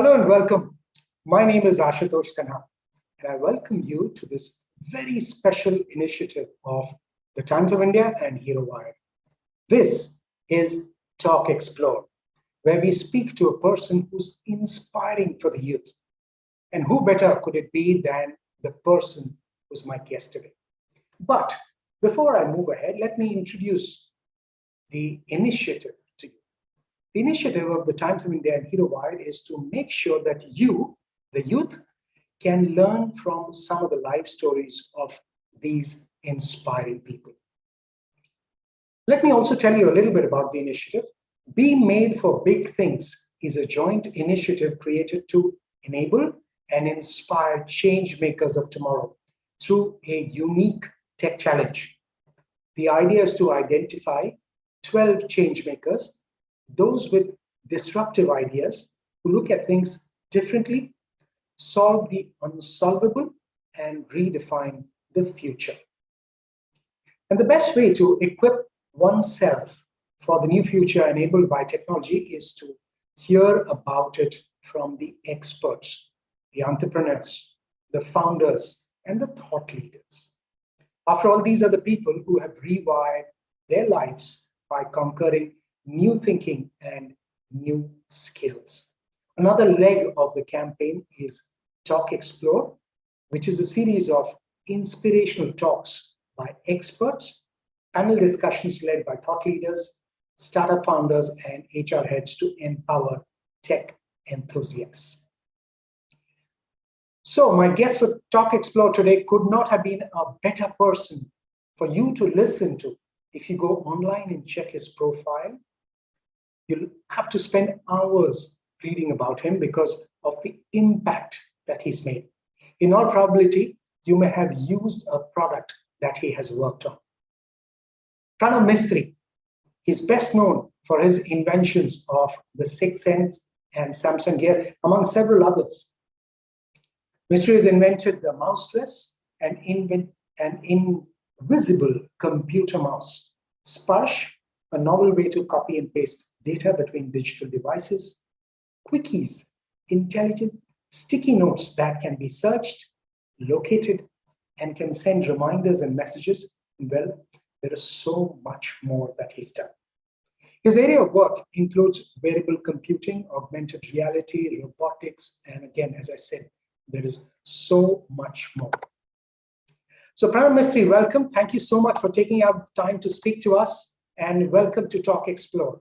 Hello and welcome. My name is Ashutosh Sinha, and I welcome you to this very special initiative of the Times of India and HeroWire. This is TalkXplore, where we speak to a person who's inspiring for the youth. And who better could it be than the person who's my guest today? But before I move ahead, let me introduce the initiative to you. The initiative of the Times of India and HeroWire is to make sure that you, the youth, can learn from some of the life stories of these inspiring people. Let me also tell you a little bit about the initiative. Be Made for Big Things is a joint initiative created to enable and inspire change makers of tomorrow through a unique tech challenge. The idea is to identify 12 change makers, those with disruptive ideas who look at things differently, solve the unsolvable, and redefine the future. And the best way to equip oneself for the new future enabled by technology is to hear about it from the experts, the entrepreneurs, the founders, and the thought leaders. After all, these are the people who have rewired their lives by conquering new thinking and new skills. Another leg of the campaign is TalkXplore, which is a series of inspirational talks by experts, panel discussions led by thought leaders, startup founders, and HR heads to empower tech enthusiasts. So my guest for TalkXplore today could not have been a better person for you to listen to. If you go online and check his profile, you'll have to spend hours reading about him because of the impact that he's made. In all probability, you may have used a product that he has worked on. Pranav Mistry, he's best known for his inventions of the Sixth Sense and Samsung Gear, among several others. Mistry has invented the mouseless and invisible computer mouse, Sparsh, a novel way to copy and paste data between digital devices, quickies, intelligent sticky notes that can be searched, located, and can send reminders and messages. Well, there is so much more that he's done. His area of work includes wearable computing, augmented reality, robotics, and again, as I said, there is so much more. So Pranav Mistry, welcome. Thank you so much for taking out the time to speak to us, and welcome to TalkXplore.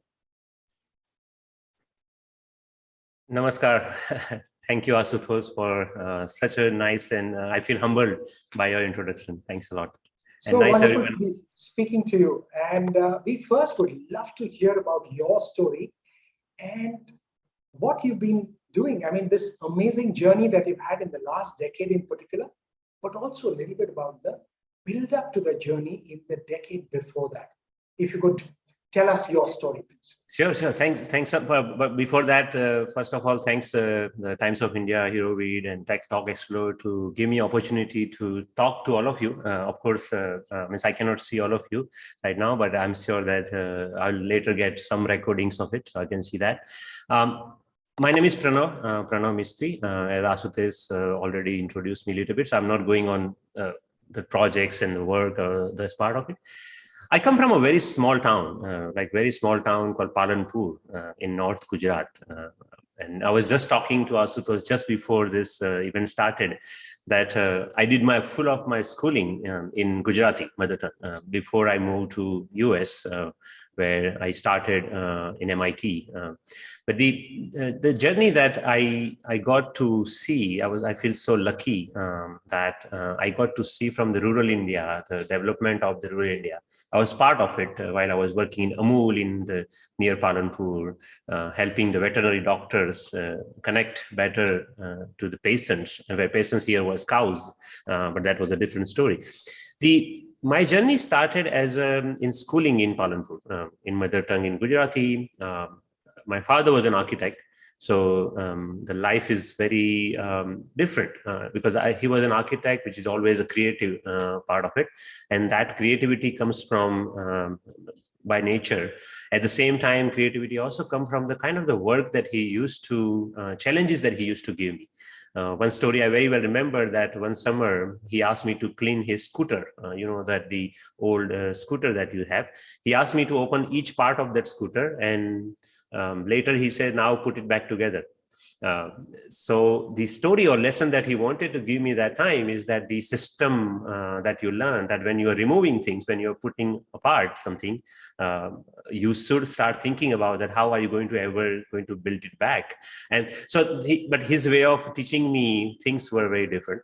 Namaskar. Thank you, Ashutosh, for such a nice and I feel humbled by your introduction. Thanks a lot. So nice wonderful to be speaking to you. And we first would love to hear about your story and what you've been doing. I mean, this amazing journey that you've had in the last decade in particular, but also a little bit about the build up to the journey in the decade before that. If you could tell us your story, please. Sure. Thanks. But before that, first of all, thanks the Times of India, HeroWire, and TalkXplore to give me opportunity to talk to all of you. Of course, I cannot see all of you right now, but I'm sure that I'll later get some recordings of it, so I can see that. My name is Pranav Mistry. As Ashutosh already introduced me a little bit, so I'm not going on the projects and the work, this part of it. I come from a very small town, called Palanpur in North Gujarat. And I was just talking to Ashutosh just before this event started that I did full of my schooling in Gujarati mother tongue before I moved to US, where I started in MIT. But the journey that I got to see, I feel so lucky that I got to see from the rural India, the development of the rural India. I was part of it while I was working in Amul near Palanpur, helping the veterinary doctors connect better to the patients, where patients here was cows, but that was a different story. My journey started as in schooling in Palanpur, in mother tongue in Gujarati. My father was an architect, so the life is very different because he was an architect, which is always a creative part of it, and that creativity comes from by nature. At the same time, creativity also come from the kind of the work that he used to, challenges that he used to give me. One story I very well remember, that one summer he asked me to clean his scooter, that the old scooter that you have. He asked me to open each part of that scooter, and later he said, now put it back together. So the story or lesson that he wanted to give me that time is that the system that you learn, that when you are removing things, when you're putting apart something, you should start thinking about that. How are you going to build it back? And so, but his way of teaching me things were very different.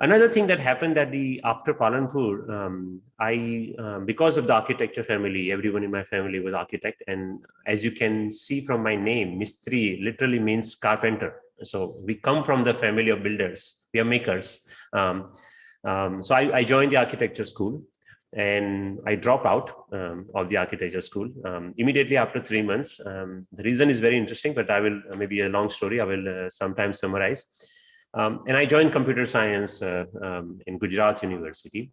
Another thing that happened after Palanpur, because of the architecture family, everyone in my family was architect. And as you can see from my name, Mistry literally means carpenter. So we come from the family of builders, we are makers. So I joined the architecture school, and I dropped out of the architecture school immediately after 3 months. The reason is very interesting, but I will, maybe a long story, I will sometimes summarize. And I joined computer science in Gujarat University.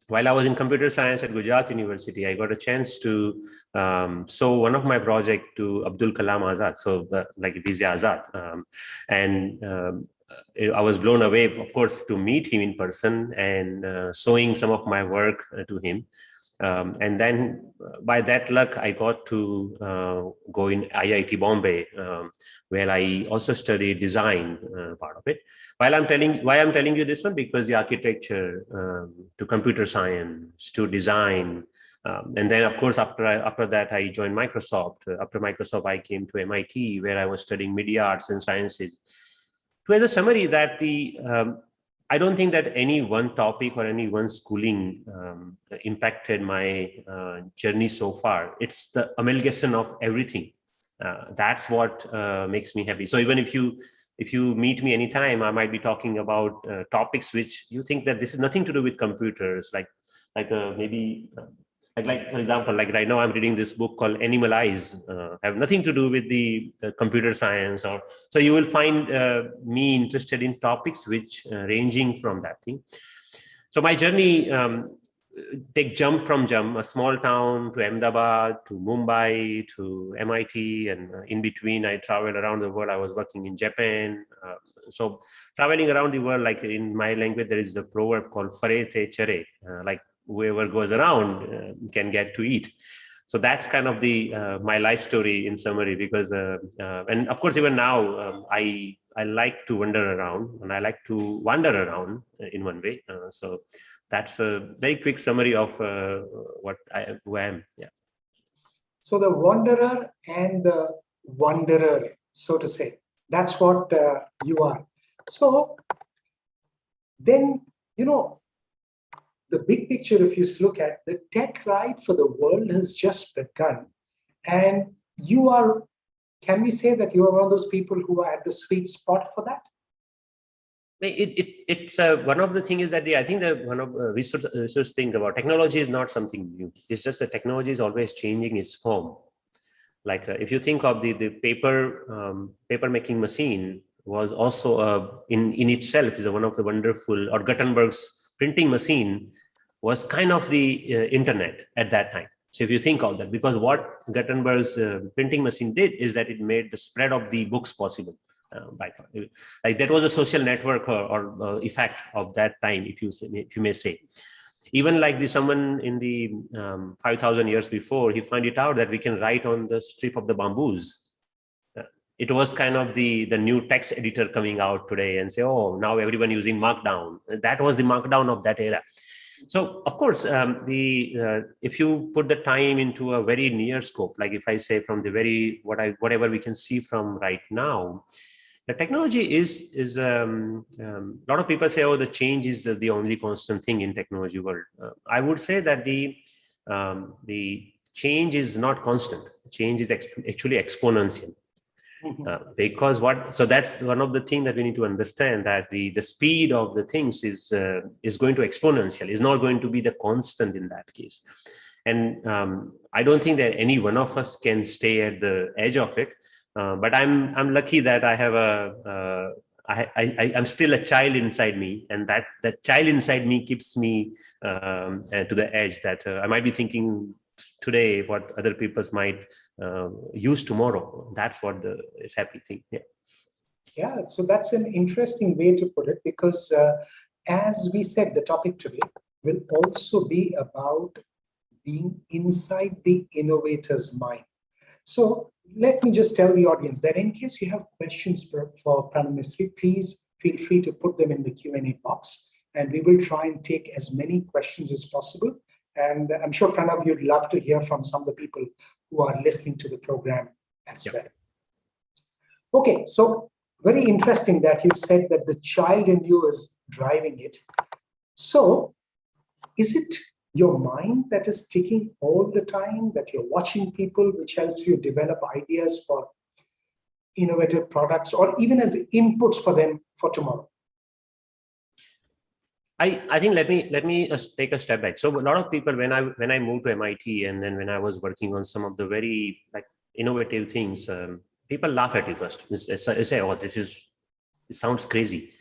While I was in computer science at Gujarat University, I got a chance to show one of my projects to Abdul Kalam Azad, so like Vijay Azad. I was blown away, of course, to meet him in person and showing some of my work to him. And then by that luck, I got to go in IIT Bombay, where I also studied design part of it. Why I'm telling you this one, because the architecture to computer science to design, and then of course after that I joined Microsoft. After Microsoft, I came to MIT, where I was studying media arts and sciences. To as a summary, that I don't think that any one topic or any one schooling impacted my journey so far. It's the amalgamation of everything. That's what makes me happy. So even if you meet me anytime, I might be talking about topics which you think that this is nothing to do with computers, maybe like for example, like right now I'm reading this book called Animal Eyes, have nothing to do with the computer science, or so you will find me interested in topics which ranging from that thing. So my journey take jump, a small town to Ahmedabad to Mumbai to MIT, and in between I traveled around the world. I was working in Japan. So traveling around the world, like in my language, there is a proverb called "Fare te chere," like whoever goes around can get to eat. So that's kind of the my life story in summary. Because and of course even now I like to wander around, and I like to wander around in one way. So that's a very quick summary of who I am. Yeah. So the wanderer and the wanderer, so to say, that's what you are. So then, the big picture, if you look at the tech ride for the world has just begun. And you are, can we say that you are one of those people who are at the sweet spot for that? It's one of the things is that I think that one of we should think about technology is not something new. It's just that technology is always changing its form. Like if you think of the paper making machine was also in itself is one of the wonderful, or Gutenberg's printing machine was kind of the internet at that time. So if you think of that, because what Gutenberg's printing machine did is that it made the spread of the books possible. Like that was a social network or effect of that time, if you may say. Even like someone in the 5,000 years before, he found it out that we can write on the strip of the bamboos. It was kind of the new text editor coming out today and say, oh, now everyone using Markdown. That was the Markdown of that era. So of course, if you put the time into a very near scope, like if I say from the whatever we can see from right now, the technology is a lot of people say, oh, the change is the only constant thing in technology world. I would say that the change is not constant. Change is actually exponential. Because so that's one of the things that we need to understand, that the speed of the things is going to exponential, is not going to be the constant in that case. And I don't think that any one of us can stay at the edge of it. But I'm lucky that I have I'm still a child inside me, and that child inside me keeps me to the edge. That I might be thinking today, what other people might use tomorrow. That's what is happy thing. Yeah. Yeah, so that's an interesting way to put it, because as we said, the topic today will also be about being inside the innovator's mind. So let me just tell the audience that in case you have questions for Pranav Mistry, please feel free to put them in the Q&A box, and we will try and take as many questions as possible. And I'm sure, Pranav, you'd love to hear from some of the people who are listening to the program as well. Okay, so very interesting that you said that the child in you is driving it. So is it your mind that is ticking all the time, that you're watching people, which helps you develop ideas for innovative products, or even as inputs for them for tomorrow? I think let me take a step back. So a lot of people, when I moved to MIT, and then when I was working on some of the very innovative things, people laugh at you first. They say, "Oh, it sounds crazy."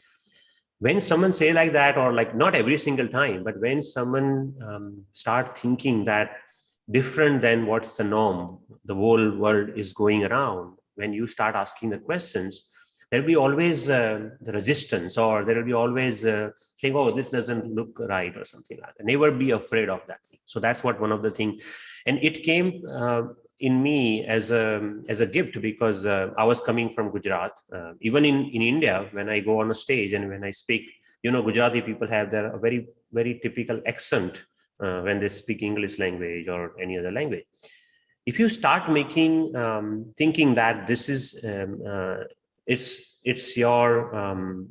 When someone say like that, or not every single time, but when someone start thinking that different than what's the norm, the whole world is going around, when you start asking the questions, there will be always the resistance, or there will be always saying, "Oh, this doesn't look right," or something like that. Never be afraid of that. So that's one of the things. And it came in me as a gift, because I was coming from Gujarat. Even in India, when I go on a stage and when I speak, Gujarati people have their very, very typical accent when they speak English language or any other language. If you start thinking that this is it's your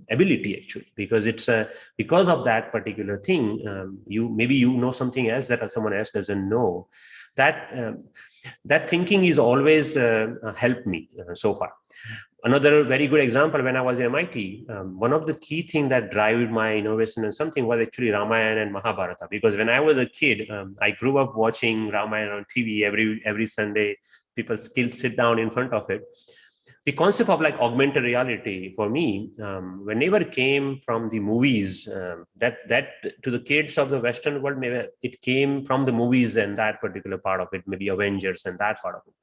ability, actually, because it's because of that particular thing, you know something else that someone else doesn't know. That thinking is always helped me so far. Another very good example, when I was at MIT, one of the key things that drove my innovation and something was actually Ramayana and Mahabharata. Because when I was a kid, I grew up watching Ramayana on TV every Sunday. People still sit down in front of it. The concept of augmented reality for me, whenever came from the movies, that to the kids of the Western world, maybe it came from the movies, and that particular part of it, maybe Avengers and that part of it.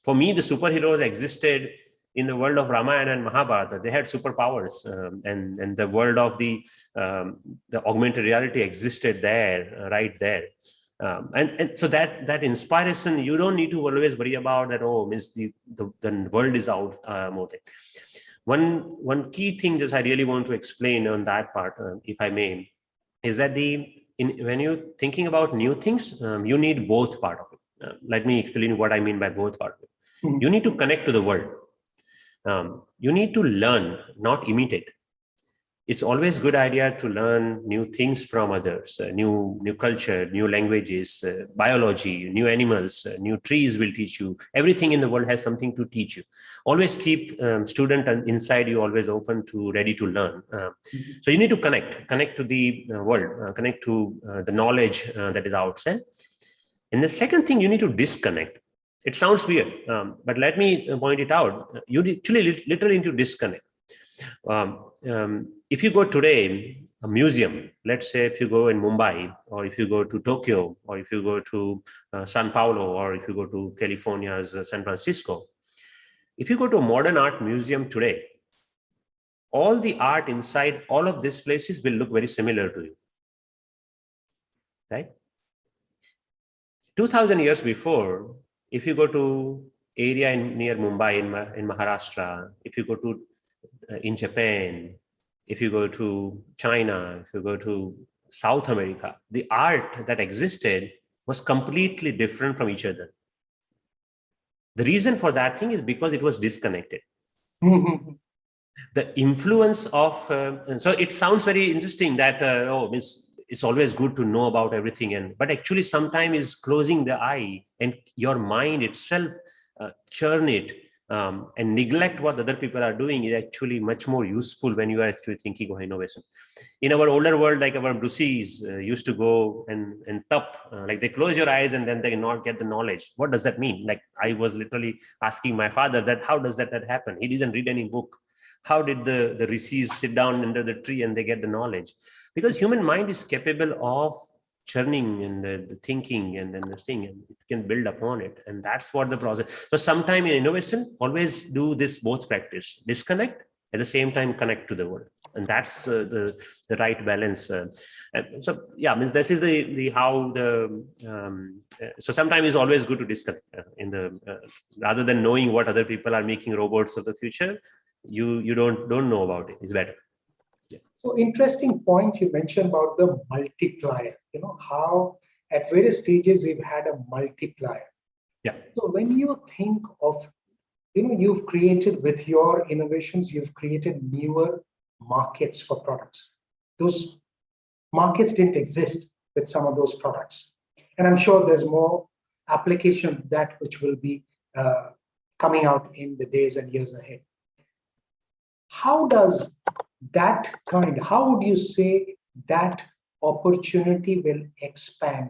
For me, the superheroes existed in the world of Ramayana and Mahabharata. They had superpowers, and the world of the augmented reality existed there, right there. And so that inspiration, you don't need to always worry about that. Oh, means the world is out more thing. One key thing that I really want to explain on that part, if I may, is that when you're thinking about new things, you need both part of it. Let me explain what I mean by both part of it. You need to connect to the world. You need to learn, not imitate. It's always a good idea to learn new things from others, new culture, new languages, biology, new animals, new trees will teach you. Everything in the world has something to teach you. Always keep student inside you always open to, ready to learn. So you need to connect to the world, connect to the knowledge that is outside. And the second thing, you need to disconnect. It sounds weird, but let me point it out. You actually literally need to disconnect. If you go today, a museum, let's say if you go in Mumbai, or if you go to Tokyo, or if you go to Sao Paulo, or if you go to California's San Francisco, if you go to a modern art museum today, all the art inside all of these places will look very similar to you, right? 2000 years before, if you go to area near Mumbai in Maharashtra, if you go to in Japan, if you go to China, if you go to South America, the art that existed was completely different from each other. The reason for that thing is because it was disconnected. The influence of, so it sounds very interesting that, it's always good to know about everything, but actually sometimes is closing the eye and your mind itself churn it and neglect what other people are doing is actually much more useful when you are actually thinking of innovation. In our older world, like our Bruceys used to go and tap, like they close your eyes and then they not get the knowledge. What does that mean? Like I was literally asking my father that how does that happen? He didn't read any book. How did the rishis sit down under the tree and they get the knowledge? Because human mind is capable of churning and the thinking and then the thing, and it can build upon it. And that's what the process. So sometime in innovation, always do this both practice, disconnect, at the same time connect to the world. And that's the right balance. And so yeah, means this is the how the so sometimes it's always good to disconnect in the rather than knowing what other people are making robots of the future. You don't know about it. It's better. Yeah. So interesting point you mentioned about the multiplier. How at various stages we've had a multiplier. Yeah. So when you think of, you've created with your innovations, you've created newer markets for products. Those markets didn't exist with some of those products. And I'm sure there's more application of that which will be coming out in the days and years ahead. How does how would you say that opportunity will expand?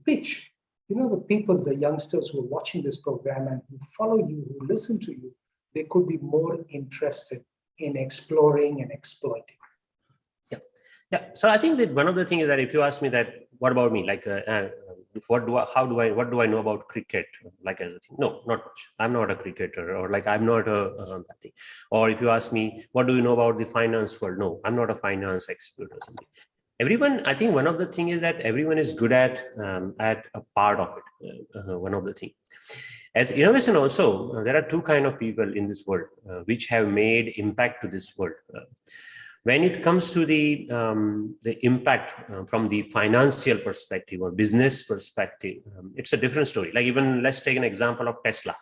Which, the people, the youngsters who are watching this program and who follow you, who listen to you, they could be more interested in exploring and exploiting. Yeah. So I think that one of the things is that if you ask me that, what about me? Like, what do I know about cricket? Like as a thing? No, not much. I'm not a cricketer, or like I'm not that thing. Or if you ask me, what do you know about the finance world? No, I'm not a finance expert or something. Everyone, I think one of the things is that everyone is good at a part of it. One of the things. As innovation also, there are two kind of people in this world which have made impact to this world. When it comes to the impact from the financial perspective or business perspective, it's a different story. Like even let's take an example of Tesla,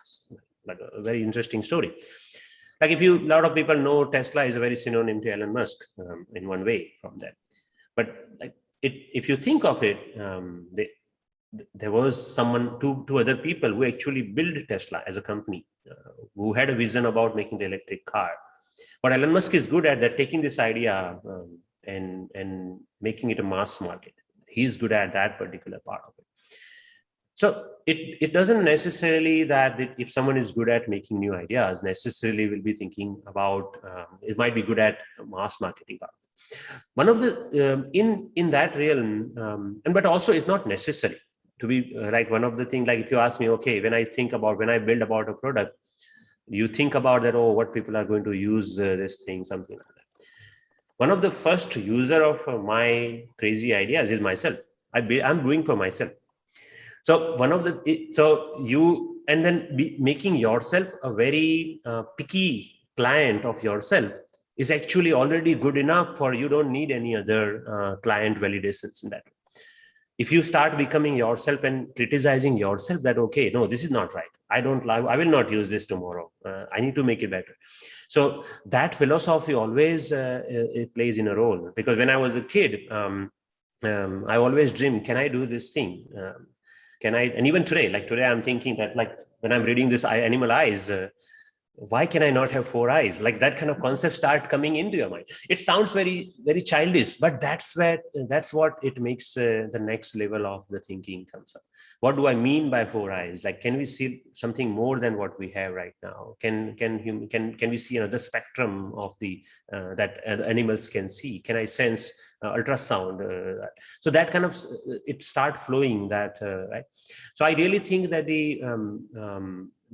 like a very interesting story. Like a lot of people know Tesla is a very synonym to Elon Musk in one way from that. But like if you think of it, there was two other people who actually built Tesla as a company, who had a vision about making the electric car. But Elon Musk is good at that, taking this idea and making it a mass market. He's good at that particular part of it. So it doesn't necessarily that if someone is good at making new ideas, necessarily will be thinking about, it might be good at mass marketing part. One of the, in that realm, but also it's not necessary to be like one of the things, like if you ask me, okay, when I build about a product, you think about that, oh, what people are going to use this thing, something like that. One of the first user of my crazy ideas is myself. I'm doing for myself. So making yourself a very picky client of yourself is actually already good enough for you. Don't need any other client validations in that. If you start becoming yourself and criticizing yourself that, okay, no, this is not right. I will not use this tomorrow. I need to make it better. So that philosophy always it plays in a role, because when I was a kid, I always dreamed, can I do this thing? Can I? And even today, I'm thinking that, like when I'm reading this Animal Eyes, why can I not have 4 eyes? Like that kind of concept start coming into your mind. It sounds very, very childish, but that's what it makes the next level of the thinking comes up. What do I mean by 4 eyes? Like, can we see something more than what we have right now? Can we see another spectrum of the that animals can see? Can I sense ultrasound? So that kind of it start flowing that right. So I really think that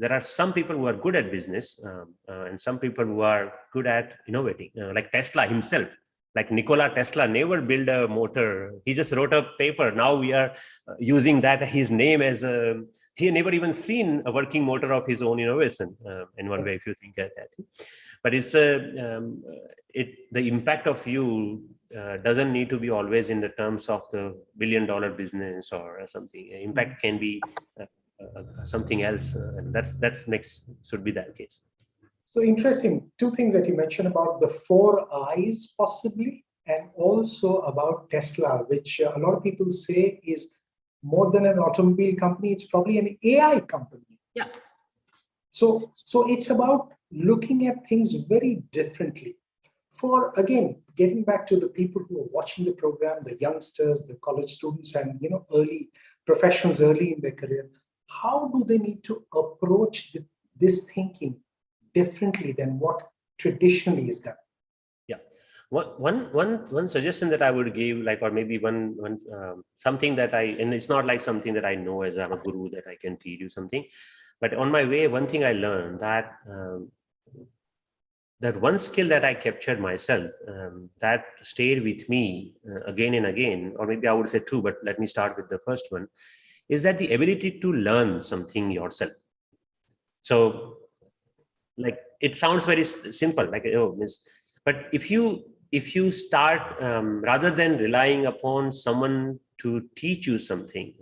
there are some people who are good at business and some people who are good at innovating, like Tesla himself. Like Nikola Tesla never built a motor. He just wrote a paper. Now we are using that his name as he never even seen a working motor of his own innovation in one way, if you think at that. But it's the impact of you doesn't need to be always in the terms of the $1 billion business or something. Impact can be something else, and should be that case. So interesting. 2 things that you mentioned about the 4 eyes possibly, and also about Tesla, which a lot of people say is more than an automobile company. It's probably an AI company. Yeah. So it's about looking at things very differently. For, again, getting back to the people who are watching the program, the youngsters, the college students, and early professionals early in their career, how do they need to approach this thinking differently than what traditionally is done? Yeah. One suggestion that I would give, like, or maybe one something that and it's not like something that I know as I'm a guru that I can teach you something, but on my way, one thing I learned that one skill that I captured myself that stayed with me again and again, or maybe I would say two, but let me start with the first one, is that the ability to learn something yourself. So, like, it sounds very simple, like, oh, but if you start rather than relying upon someone to teach you something,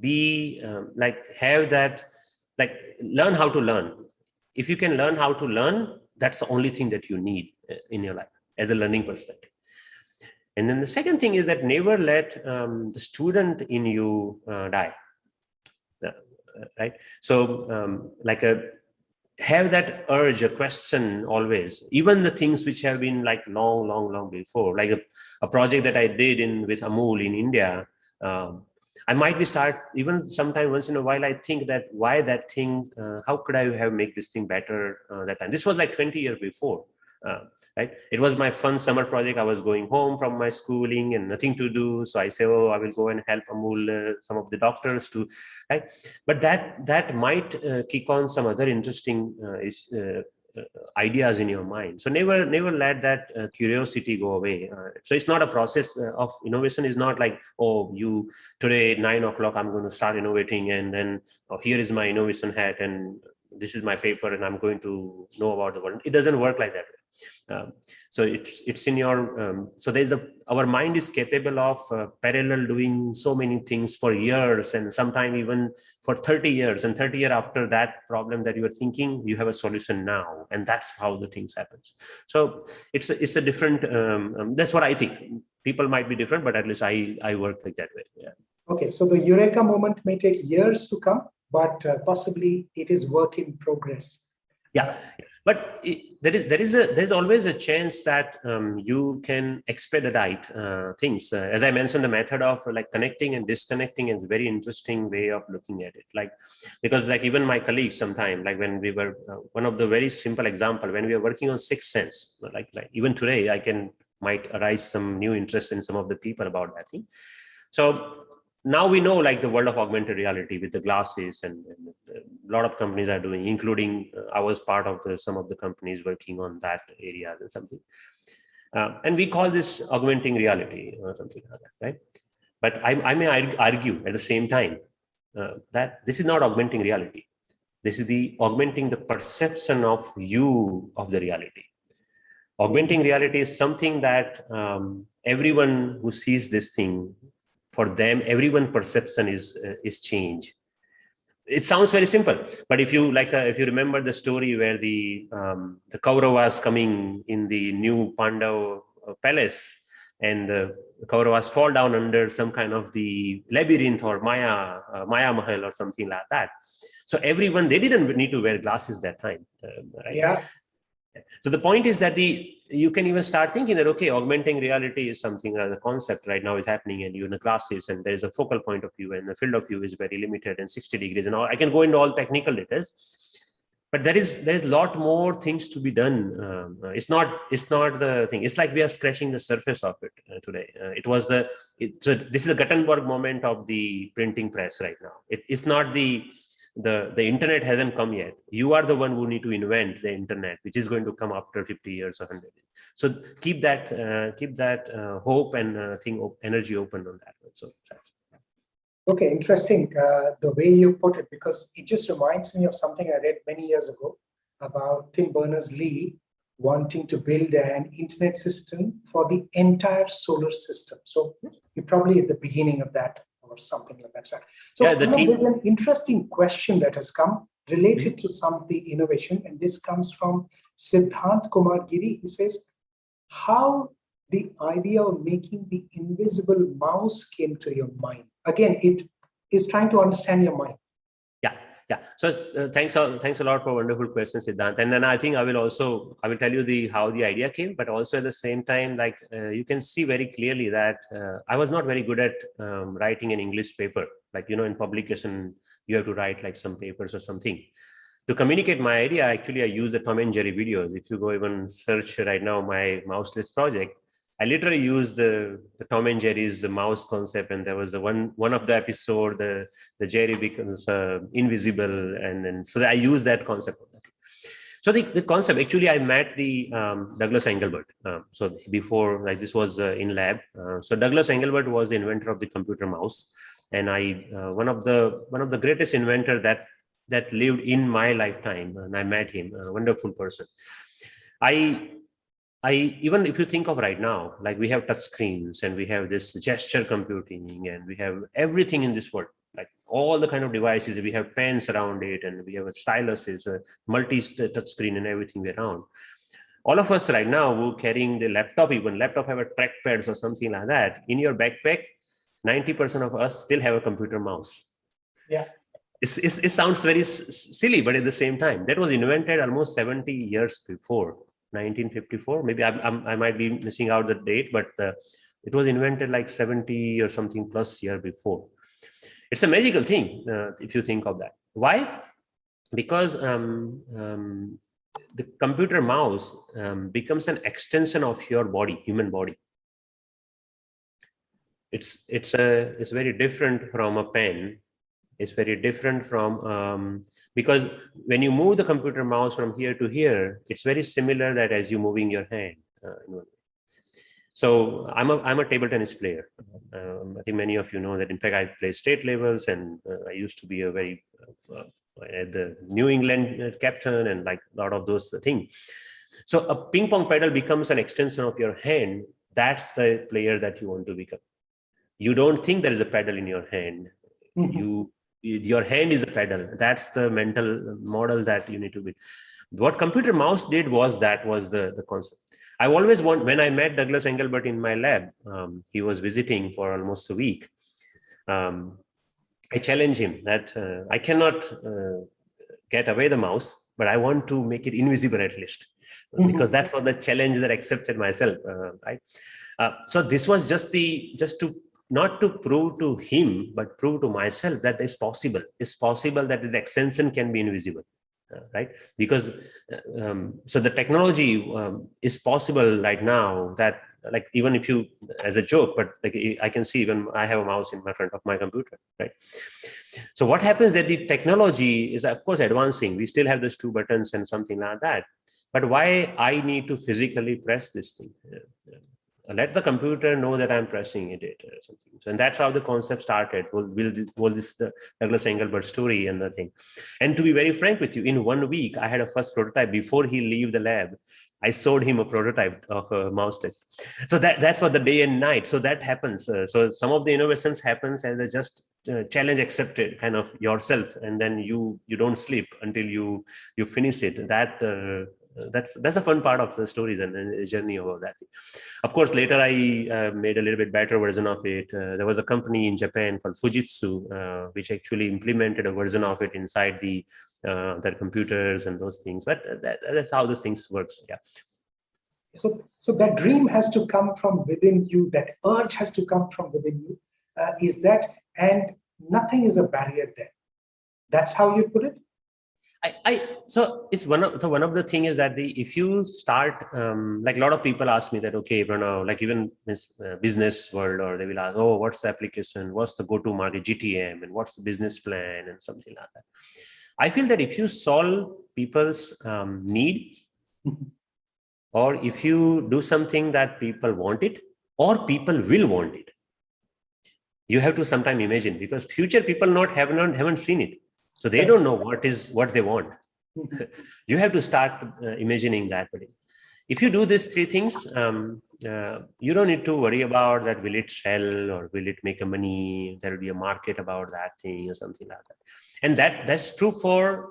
be like, have that, like, learn how to learn. If you can learn how to learn, that's the only thing that you need in your life as a learning perspective. And then the second thing is that never let the student in you die. Right? So, like, have that urge, a question always, even the things which have been like long before, like a project that I did with Amul in India. I might be start even sometime once in a while. I think that why that thing, how could I have make this thing better that time? This was like 20 years before. Right? It was my fun summer project. I was going home from my schooling and nothing to do. So I say, oh, I will go and help Amul, some of the doctors to, right? But that might kick on some other interesting ideas in your mind. So never let that curiosity go away. So it's not a process of innovation. Is not like, oh, you today 9 o'clock I'm going to start innovating, and then, oh, here is my innovation hat and this is my paper and I'm going to know about the world. It doesn't work like that. So it's in your so our mind is capable of parallel doing so many things for years, and sometimes even for 30 years, and 30 years after that problem that you are thinking, you have a solution now, and that's how the things happens. So it's a different that's what I think. People might be different, but at least I work like that way. Yeah. Okay, so the eureka moment may take years to come, but possibly it is work in progress. Yeah, but there's always a chance that you can expedite things. As I mentioned, the method of like connecting and disconnecting is a very interesting way of looking at it. Like, because like even my colleagues sometime, like when we were one of the very simple example, when we are working on sixth sense, like even today I might arise some new interest in some of the people about that thing. So now we know, like, the world of augmented reality with the glasses, and a lot of companies are doing, including I was part of some of the companies working on that area and something. And we call this augmenting reality or something like that, right? But I may argue at the same time that this is not augmenting reality. This is the augmenting the perception of you of the reality. Augmenting reality is something that everyone who sees this thing, for them, everyone perception is change. It sounds very simple, but if you remember the story where the Kauravas coming in the new Pandav palace, and the Kauravas fall down under some kind of the labyrinth or Maya Mahal or something like that. So everyone, they didn't need to wear glasses that time, right? Yeah. So the point is that you can even start thinking that, okay, augmenting reality is something, the concept right now is happening, and you're in the classes, and there's a focal point of view, and the field of view is very limited and 60 degrees, and all. I can go into all technical details, but there's a lot more things to be done. It's not the thing. It's like we are scratching the surface of it today. So this is the Gutenberg moment of the printing press right now. It's not the internet hasn't come yet. You are the one who need to invent the internet, which is going to come after 50 years or 100 years. So keep that hope and energy open on that one. So okay, interesting the way you put it, because it just reminds me of something I read many years ago about Tim Berners-Lee wanting to build an internet system for the entire solar system. So you're probably at the beginning of that, or something like that. So yeah, there's an interesting question that has come related to some of the innovation, and this comes from Siddhant Kumar Giri. He says, how the idea of making the invisible mouse came to your mind? Again, it is trying to understand your mind. Yeah. So thanks a lot for wonderful questions, Siddhant. And then I think I will tell you how the idea came, but also at the same time, like you can see very clearly that I was not very good at writing an English paper. Like, in publication, you have to write like some papers or something. To communicate my idea, actually, I use the Tom and Jerry videos. If you go even search right now, my mouseless project, I literally use the Tom and Jerry's mouse concept. And there was one of the episode, the Jerry becomes invisible. And then, so I use that concept. So the concept, actually, I met the Douglas Engelbart. So before, like this was in lab. So Douglas Engelbart was the inventor of the computer mouse. And one of the greatest inventor that lived in my lifetime, and I met him, a wonderful person. Even if you think of right now, like we have touch screens and we have this gesture computing and we have everything in this world, like all the kind of devices, we have pens around it and we have a stylus, is a multi-touch screen and everything around. All of us right now who carrying the laptop, even laptop have a trackpads or something like that. In your backpack, 90% of us still have a computer mouse. Yeah. It sounds very silly, but at the same time, that was invented almost 70 years before, 1954. Maybe I might be missing out the date, but it was invented like 70 or something plus year before. It's a magical thing if you think of that. Why? Because the computer mouse becomes an extension of your body, human body. It's very different from a pen. It's very different from because when you move the computer mouse from here to here, it's very similar that as you moving your hand. So I'm a table tennis player. I think many of you know that. In fact, I play state levels, and I used to be a very at the New England captain, and like a lot of those things. So a ping pong paddle becomes an extension of your hand. That's the player that you want to become. You don't think there is a paddle in your hand. Mm-hmm. Your hand is a pedal. That's the mental model that you need to be. What computer mouse did was the concept. I always when I met Douglas Engelbart in my lab, he was visiting for almost a week. I challenged him that I cannot get away the mouse, but I want to make it invisible at least, because that's what the challenge that I accepted myself. Right. So this was just to not to prove to him, but prove to myself that it's possible. It's possible that the extension can be invisible, right? Because so the technology is possible right now. That, like, even if you, as a joke, but like I can see, even I have a mouse in my front of my computer, right? So what happens that the technology is, of course, advancing. We still have those 2 buttons and something like that. But why I need to physically press this thing? Let the computer know that I'm pressing it or something. So, and that's how the concept started. Will this the Douglas Engelbart story and the thing. And to be very frank with you, in 1 week, I had a first prototype. Before he leave the lab, I showed him a prototype of a mouseless. So that's what the day and night. So that happens. So some of the innovations happens as a just challenge accepted kind of yourself, and then you don't sleep until you finish it. That's a fun part of the stories and the journey about that. Of course, later I made a little bit better version of it. There was a company in Japan called Fujitsu, which actually implemented a version of it inside their computers and those things. But that's how those things works. Yeah. So that dream has to come from within you. That urge has to come from within you. Is that, and nothing is a barrier there. That's how you put it. So it's one of the thing is that if you start like a lot of people ask me that, okay, Pranav, like even this business world, or they will ask, oh, what's the application, what's the go-to market GTM, and what's the business plan and something like that. I feel that if you solve people's need, or if you do something that people want it, or people will want it, you have to sometime imagine, because future people haven't seen it. So they don't know what they want. You have to start imagining that. If you do these 3 things, you don't need to worry about that. Will it sell or will it make a money? There will be a market about that thing or something like that. And that's true for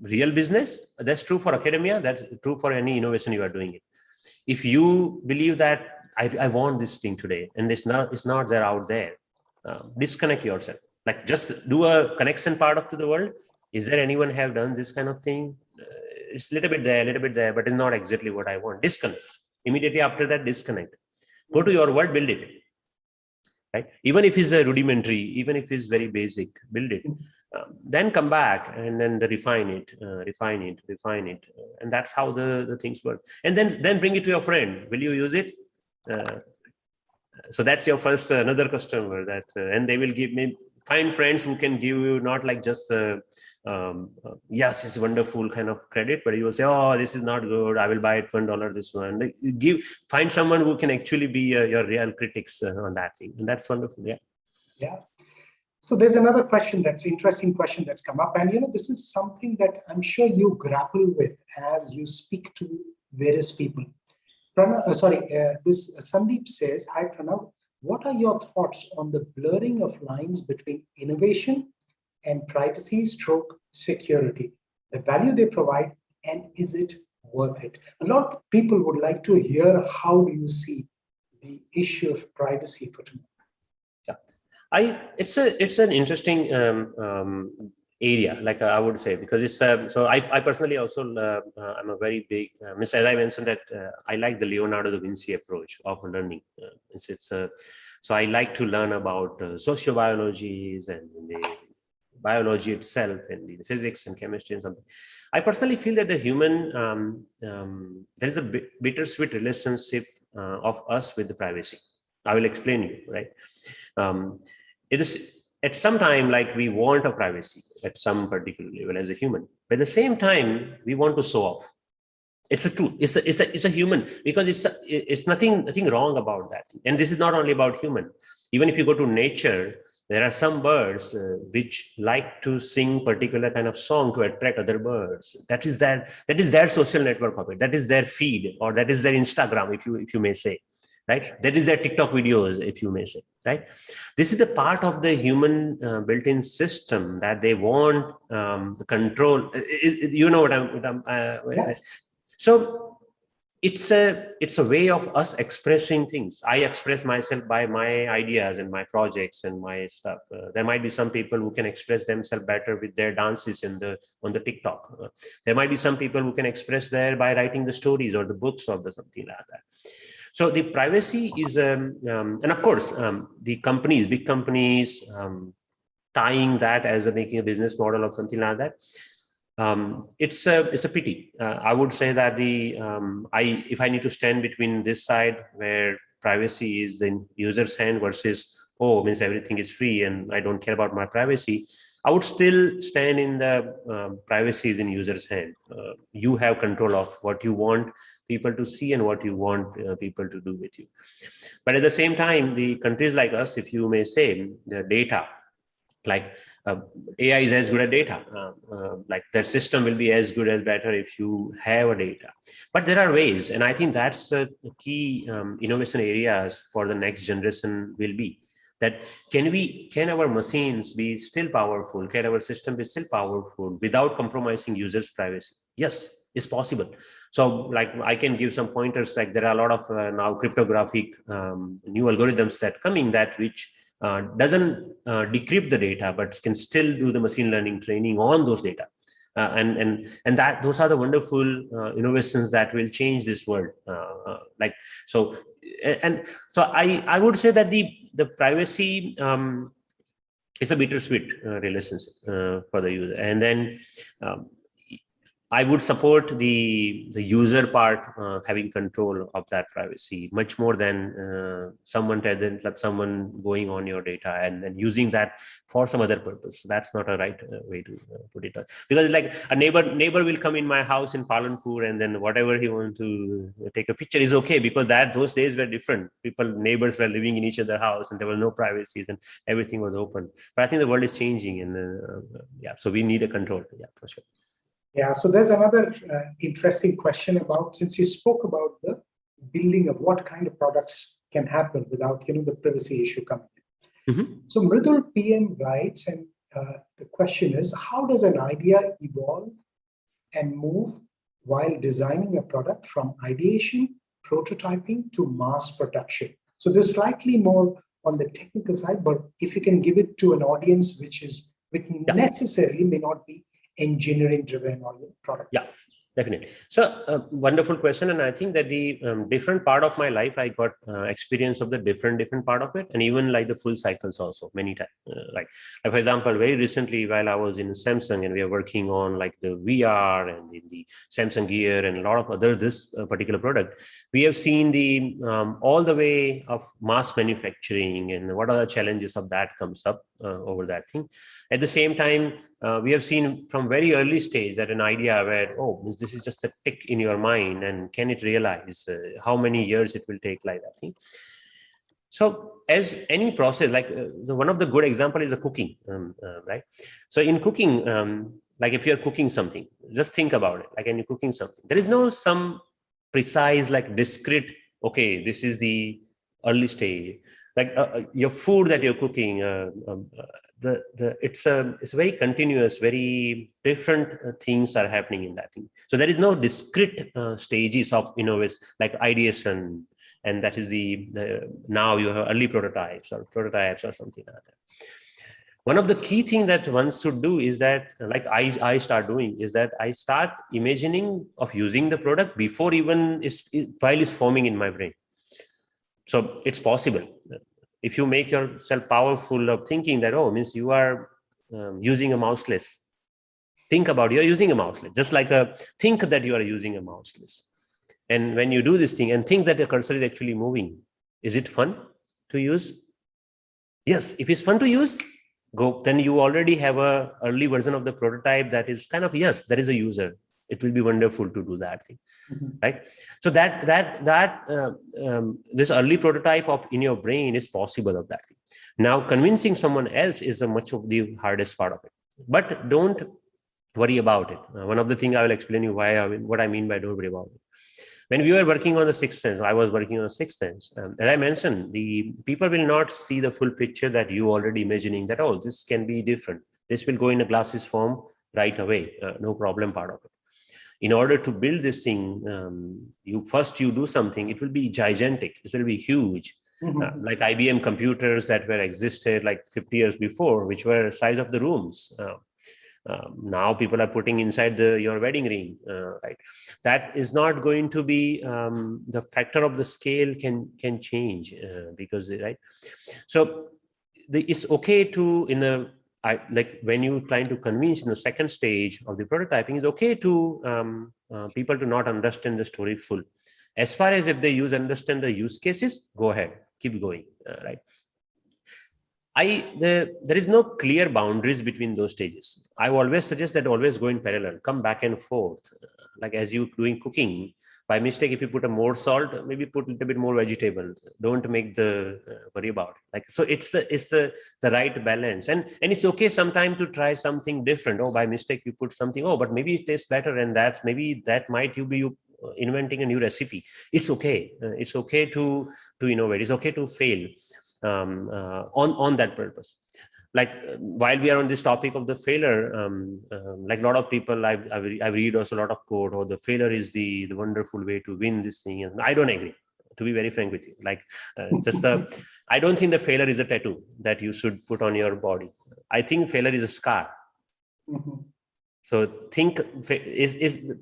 real business. That's true for academia. That's true for any innovation you are doing it. If you believe that I want this thing today and it's not there out there, disconnect yourself. Like, just do a connection part of to the world. Is there anyone have done this kind of thing? It's a little bit there, but it's not exactly what I want. Disconnect. Immediately after that, disconnect. Go to your world, build it. right? Even if it's a rudimentary, even if it's very basic, build it. Then come back and then refine it, and that's how the things work. And then bring it to your friend. Will you use it? So that's your first another customer that, and they will give me, find friends who can give you not like just yes, it's wonderful kind of credit, but you will say, oh, this is not good, I will buy it $1 this one. Find someone who can actually be your real critics on that thing, and that's wonderful. Yeah. So there's another question, that's interesting question that's come up, and this is something that I'm sure you grapple with as you speak to various people. Pranav, this Sandeep says, hi Pranav, what are your thoughts on the blurring of lines between innovation and privacy stroke security, the value they provide, and is it worth it? A lot of people would like to hear, how do you see the issue of privacy for tomorrow? It's an interesting area, like I would say, because it's so I personally also I'm a very big as I mentioned that I like the Leonardo da Vinci approach of learning. So I like to learn about sociobiologies and the biology itself and the physics and chemistry and something. I personally feel that the human there is a bittersweet relationship of us with the privacy. I will explain you, right? It is at some time like we want a privacy at some particular level as a human, but at the same time we want to show off. It's a truth. It's a human, because it's nothing wrong about that. And this is not only about human. Even if you go to nature, there are some birds which like to sing particular kind of song to attract other birds. That is their social network of it. That is their feed, or that is their Instagram, if you may say. Right, that is their TikTok videos, if you may say. Right, this is the part of the human built-in system that they want the control. You know what I'm Yeah. So it's a way of us expressing things. I express myself by my ideas and my projects and my stuff. There might be some people who can express themselves better with their dances on the TikTok. There might be some people who can express there by writing the stories or the books or something like that. So the privacy is, and of course, the companies, big companies, tying that as making a business model of something like that. It's a pity. I would say that if I need to stand between this side where privacy is in user's hand versus, means everything is free and I don't care about my privacy, I would still stand in the privacy is in user's hand. You have control of what you want people to see and what you want people to do with you. But at the same time, the countries like us, if you may say, the data, like AI is as good as data. Like their system will be as good as better if you have a data. But there are ways, and I think that's the key innovation areas for the next generation will be. That can our machines be still powerful? Can our system be still powerful without compromising users' privacy? Yes, it's possible. So like I can give some pointers, like there are a lot of now cryptographic new algorithms that coming that which doesn't decrypt the data, but can still do the machine learning training on those data. And that those are the wonderful innovations that will change this world. So I would say that the privacy is a bittersweet relationship for the user, and then I would support the user part having control of that privacy much more than someone going on your data and then using that for some other purpose. That's not a right way to put it. Because like a neighbor will come in my house in Palanpur, and then whatever he wants to take a picture is okay, because those days were different. Neighbors were living in each other's house and there was no privacy and everything was open. But I think the world is changing, and so we need a control. Yeah, for sure. Yeah, so there's another interesting question about, since you spoke about the building of what kind of products can happen without, the privacy issue coming in. Mm-hmm. So Mridul PM writes, and the question is, how does an idea evolve and move while designing a product from ideation, prototyping to mass production? So this is slightly more on the technical side, but if you can give it to an audience which necessarily may not be engineering driven or product. Yeah. Definitely. So, wonderful question, and I think that the different part of my life, I got experience of the different part of it, and even like the full cycles also many times. Like for example, very recently while I was in Samsung, and we are working on like the VR and in the Samsung Gear and a lot of other this particular product, we have seen the all the way of mass manufacturing and what are the challenges of that comes up over that thing. At the same time, we have seen from very early stage that an idea where, oh, this is just a tick in your mind, and can it realize how many years it will take, like that thing. So as any process, like one of the good example is the cooking, right? So in cooking, like if you're cooking something, just think about it. Like when you're cooking something, there is no some precise, like discrete, okay, this is the early stage. Like your food that you're cooking, it's very continuous, very different things are happening in that thing. So there is no discrete stages of innovation, like ideation, and that is the now you have early prototypes or something like that. One of the key things that one should do is that, like I start doing, is that I start imagining of using the product before even file is forming in my brain. So it's possible. If you make yourself powerful of thinking that, oh, means you are using a mouseless. Think about you're using a mouseless, just like think that you are using a mouseless. And when you do this thing and think that the cursor is actually moving, is it fun to use? Yes, if it's fun to use, go. Then you already have a early version of the prototype that is kind of, yes, there is a user. It will be wonderful to do that thing, right? So this early prototype of in your brain is possible of that thing. Now, convincing someone else is much of the hardest part of it. But don't worry about it. One of the things I will explain you what I mean by don't worry about it. When we were working on the sixth sense, I was working on the sixth sense. As I mentioned, the people will not see the full picture that you already imagining that, oh, this can be different. This will go in a glasses form right away. No problem part of it. In order to build this thing, you do something, it will be gigantic. It will be huge. Like IBM computers that were existed like 50 years before, which were size of the rooms. Now people are putting inside your wedding ring, right? That is not going to be the factor of the scale can change because, right? So it's okay to like when you trying to convince in the second stage of the prototyping, it's okay to people to not understand the story full. As far as if they understand the use cases, go ahead, keep going, right? There is no clear boundaries between those stages. I always suggest that always go in parallel, come back and forth. Like as you doing cooking, by mistake, if you put more salt, maybe put a little bit more vegetables. Don't make the worry about it. Like, so it's the right balance, and it's okay sometimes to try something different. Oh, by mistake you put something. Oh, but maybe it tastes better, and that might be inventing a new recipe. It's okay. It's okay to innovate. It's okay to fail. On that purpose. Like while we are on this topic of the failure, like a lot of people, I read also a lot of code, or the failure is the wonderful way to win this thing, and I don't agree. To be very frank with you, like I don't think the failure is a tattoo that you should put on your body. I think failure is a scar. So think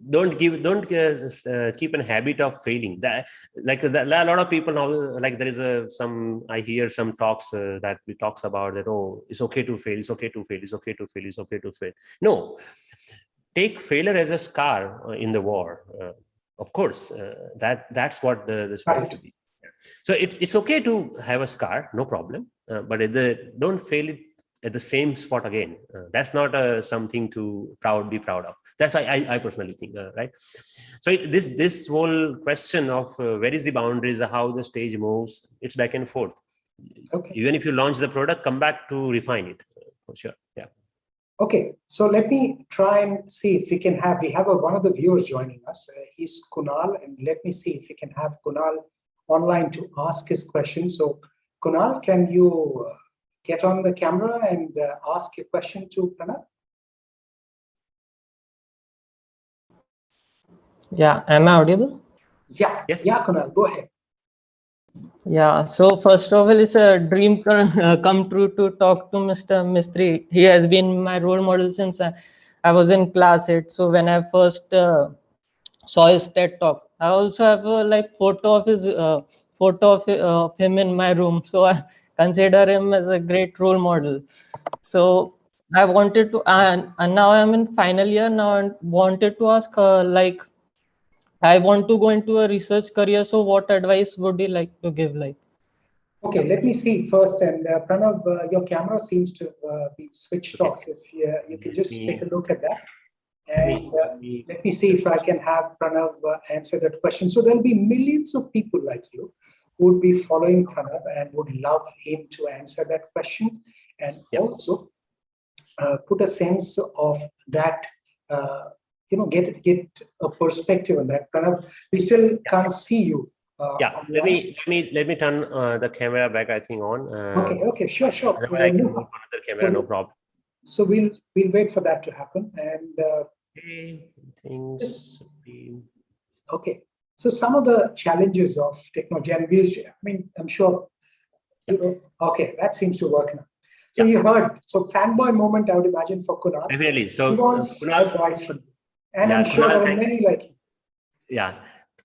don't keep a habit of failing. That like a lot of people now, like there is I hear some talks that we talks about that, oh, it's okay to fail, it's okay to fail, it's okay to fail, it's okay to fail. No, take failure as a scar in the war. Of course, that's what the story should be. So it's okay to have a scar, no problem, but don't fail it at the same spot again. That's not something to be proud of. That's I personally think, right? So this whole question of where is the boundaries, how the stage moves, it's back and forth. Okay. Even if you launch the product, come back to refine it for sure. Yeah. Okay, so let me try and see if we have one of the viewers joining us. He's Kunal, and let me see if we can have Kunal online to ask his question. So Kunal, can you get on the camera and ask a question to Pranav? Yeah, am I audible? Yeah, yes. Yeah, Kunal, go ahead. Yeah, so first of all, it's a dream come true to talk to Mr. Mistry. He has been my role model since I was in class 8. So when I first saw his TED talk. I also have a like photo of him in my room, so I consider him as a great role model. So I wanted to, and now I'm in final year now, and wanted to ask, like, I want to go into a research career. So what advice would you like to give? Like, Okay, let me see first. And Pranav, your camera seems to be switched Okay. off. If you can Let just take me, a look at that. let And me, let me see if I can have Pranav answer that question. So there'll be millions of people like you who would be following Pranav and would love him to answer that question, and yeah. also put a sense of that, get a perspective on that. Pranav, we still can't see you. Yeah, let me turn the camera back, I think, on. Okay, sure. Otherwise, I can move to another camera, no problem. So we'll wait for that to happen. And Okay, things. okay, so some of the challenges of technology, and I'm sure. Okay, that seems to work now. So you heard. So fanboy moment, I would imagine, for Kunal. Definitely. So He wants Kunal, advice from you, and yeah, I'm sure Kunal, there are many like you. yeah.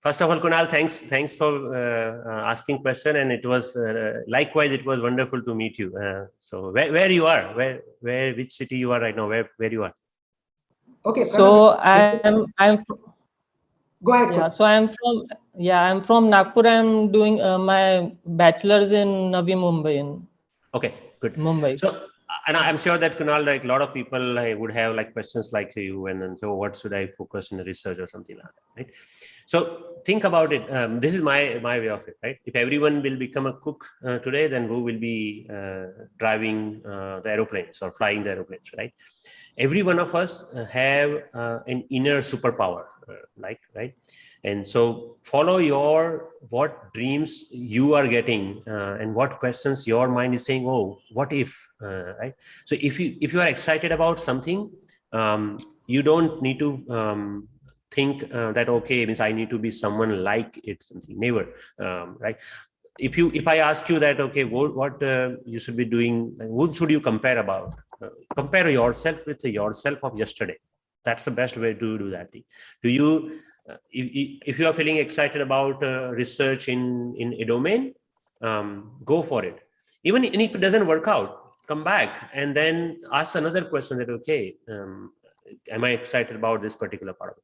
First of all, Kunal, thanks for asking question, and it was likewise. It was wonderful to meet you. So where you are, which city you are right now, where you are. Okay, so Pranav, I'm go ahead. yeah. Kunal. So I'm from Nagpur. I'm doing my bachelor's in Navi Mumbai in Okay, good. Mumbai. So, and I'm sure that Kunal, like a lot of people would have like questions like you, and then so what should I focus in the research or something like that, right? So think about it. This is my way of it, right? If everyone will become a cook today, then who will be driving the aeroplanes or flying the aeroplanes, right? Every one of us have an inner superpower, right? And so follow your what dreams you are getting and what questions your mind is saying, oh, what if, right? So if you are excited about something, you don't need to think that okay, means I need to be someone like it, something, never, right? If I ask you that, okay, what you should be doing, what should you compare about, compare yourself with yourself of yesterday. That's the best way to do that thing. Do you if you are feeling excited about research in a domain, go for it. Even if it doesn't work out, come back and then ask another question that okay, am I excited about this particular part of it?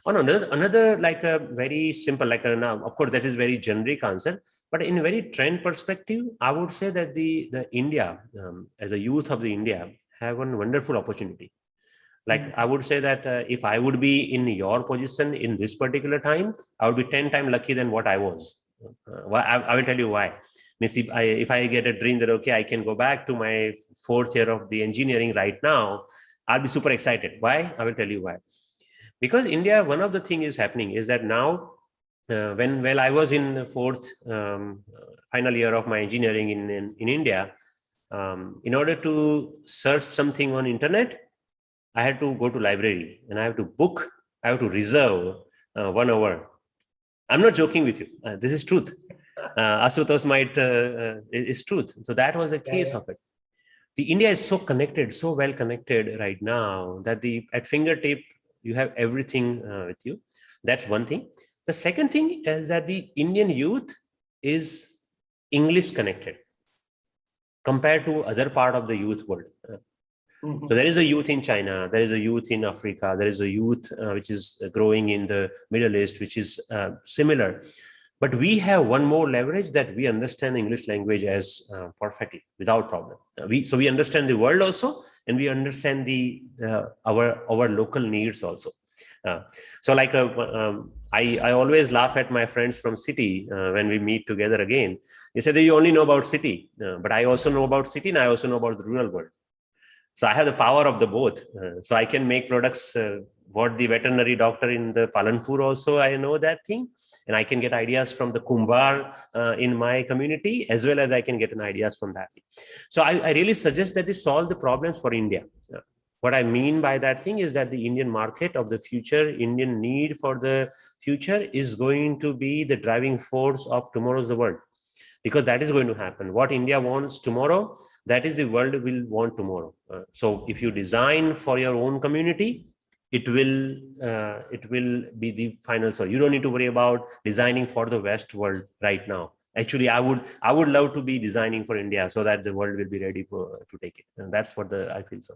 On another like a very simple, like now of course that is very generic answer, but in a very trend perspective, I would say that the India, as a youth of the India, have one wonderful opportunity. Like I would say that if I would be in your position in this particular time, I would be 10 times lucky than what I was. I will tell you why. Means if I get a dream that okay, I can go back to my fourth year of the engineering right now, I'll be super excited. Why? I will tell you why. Because India, one of the thing is happening is that now, when I was in the fourth final year of my engineering in India, in order to search something on internet, I had to go to library and I have to book, I have to reserve 1 hour. I'm not joking with you. This is truth. Asutosh might is truth. So that was the case of it. The India is so connected, so well connected right now that at fingertip you have everything with you. That's one thing. The second thing is that the Indian youth is English connected compared to other part of the youth world. So there is a youth in China, there is a youth in Africa, there is a youth which is growing in the Middle East, which is similar. But we have one more leverage, that we understand the English language as perfectly, without problem. So we understand the world also, and we understand our local needs also. So like I always laugh at my friends from city when we meet together again. They say that you only know about city, but I also know about city and I also know about the rural world. So I have the power of the both. So I can make products. What the veterinary doctor in the Palanpur also, I know that thing, and I can get ideas from the Kumbar in my community, as well as I can get an ideas from that. So I really suggest that they solve the problems for India. What I mean by that thing is that the Indian market of the future, Indian need for the future is going to be the driving force of tomorrow's the world. Because that is going to happen. What India wants tomorrow, that is the world will want tomorrow. So if you design for your own community, it will be the final solution. You don't need to worry about designing for the West world right now. Actually, I would love to be designing for India so that the world will be ready to take it. And that's what I feel so.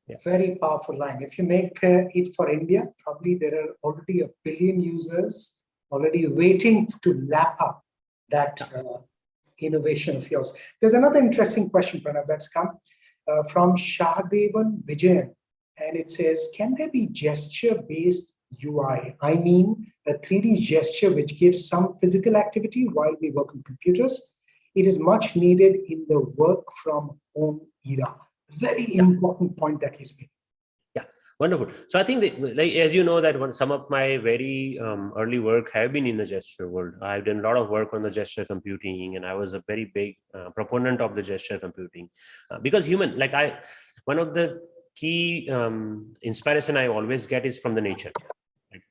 Yeah. Very powerful line. If you make it for India, probably there are already 1 billion users already waiting to lap up that innovation of yours. There's another interesting question, Pranav, that's come from Shahdevan Vijayan. And it says, can there be gesture-based UI? I mean, a 3D gesture which gives some physical activity while we work on computers. It is much needed in the work from home era. Very important point that he's made. Yeah, wonderful. So I think that, like, as you know, that some of my very early work have been in the gesture world. I've done a lot of work on the gesture computing, and I was a very big proponent of the gesture computing because one of the key inspiration I always get is from the nature.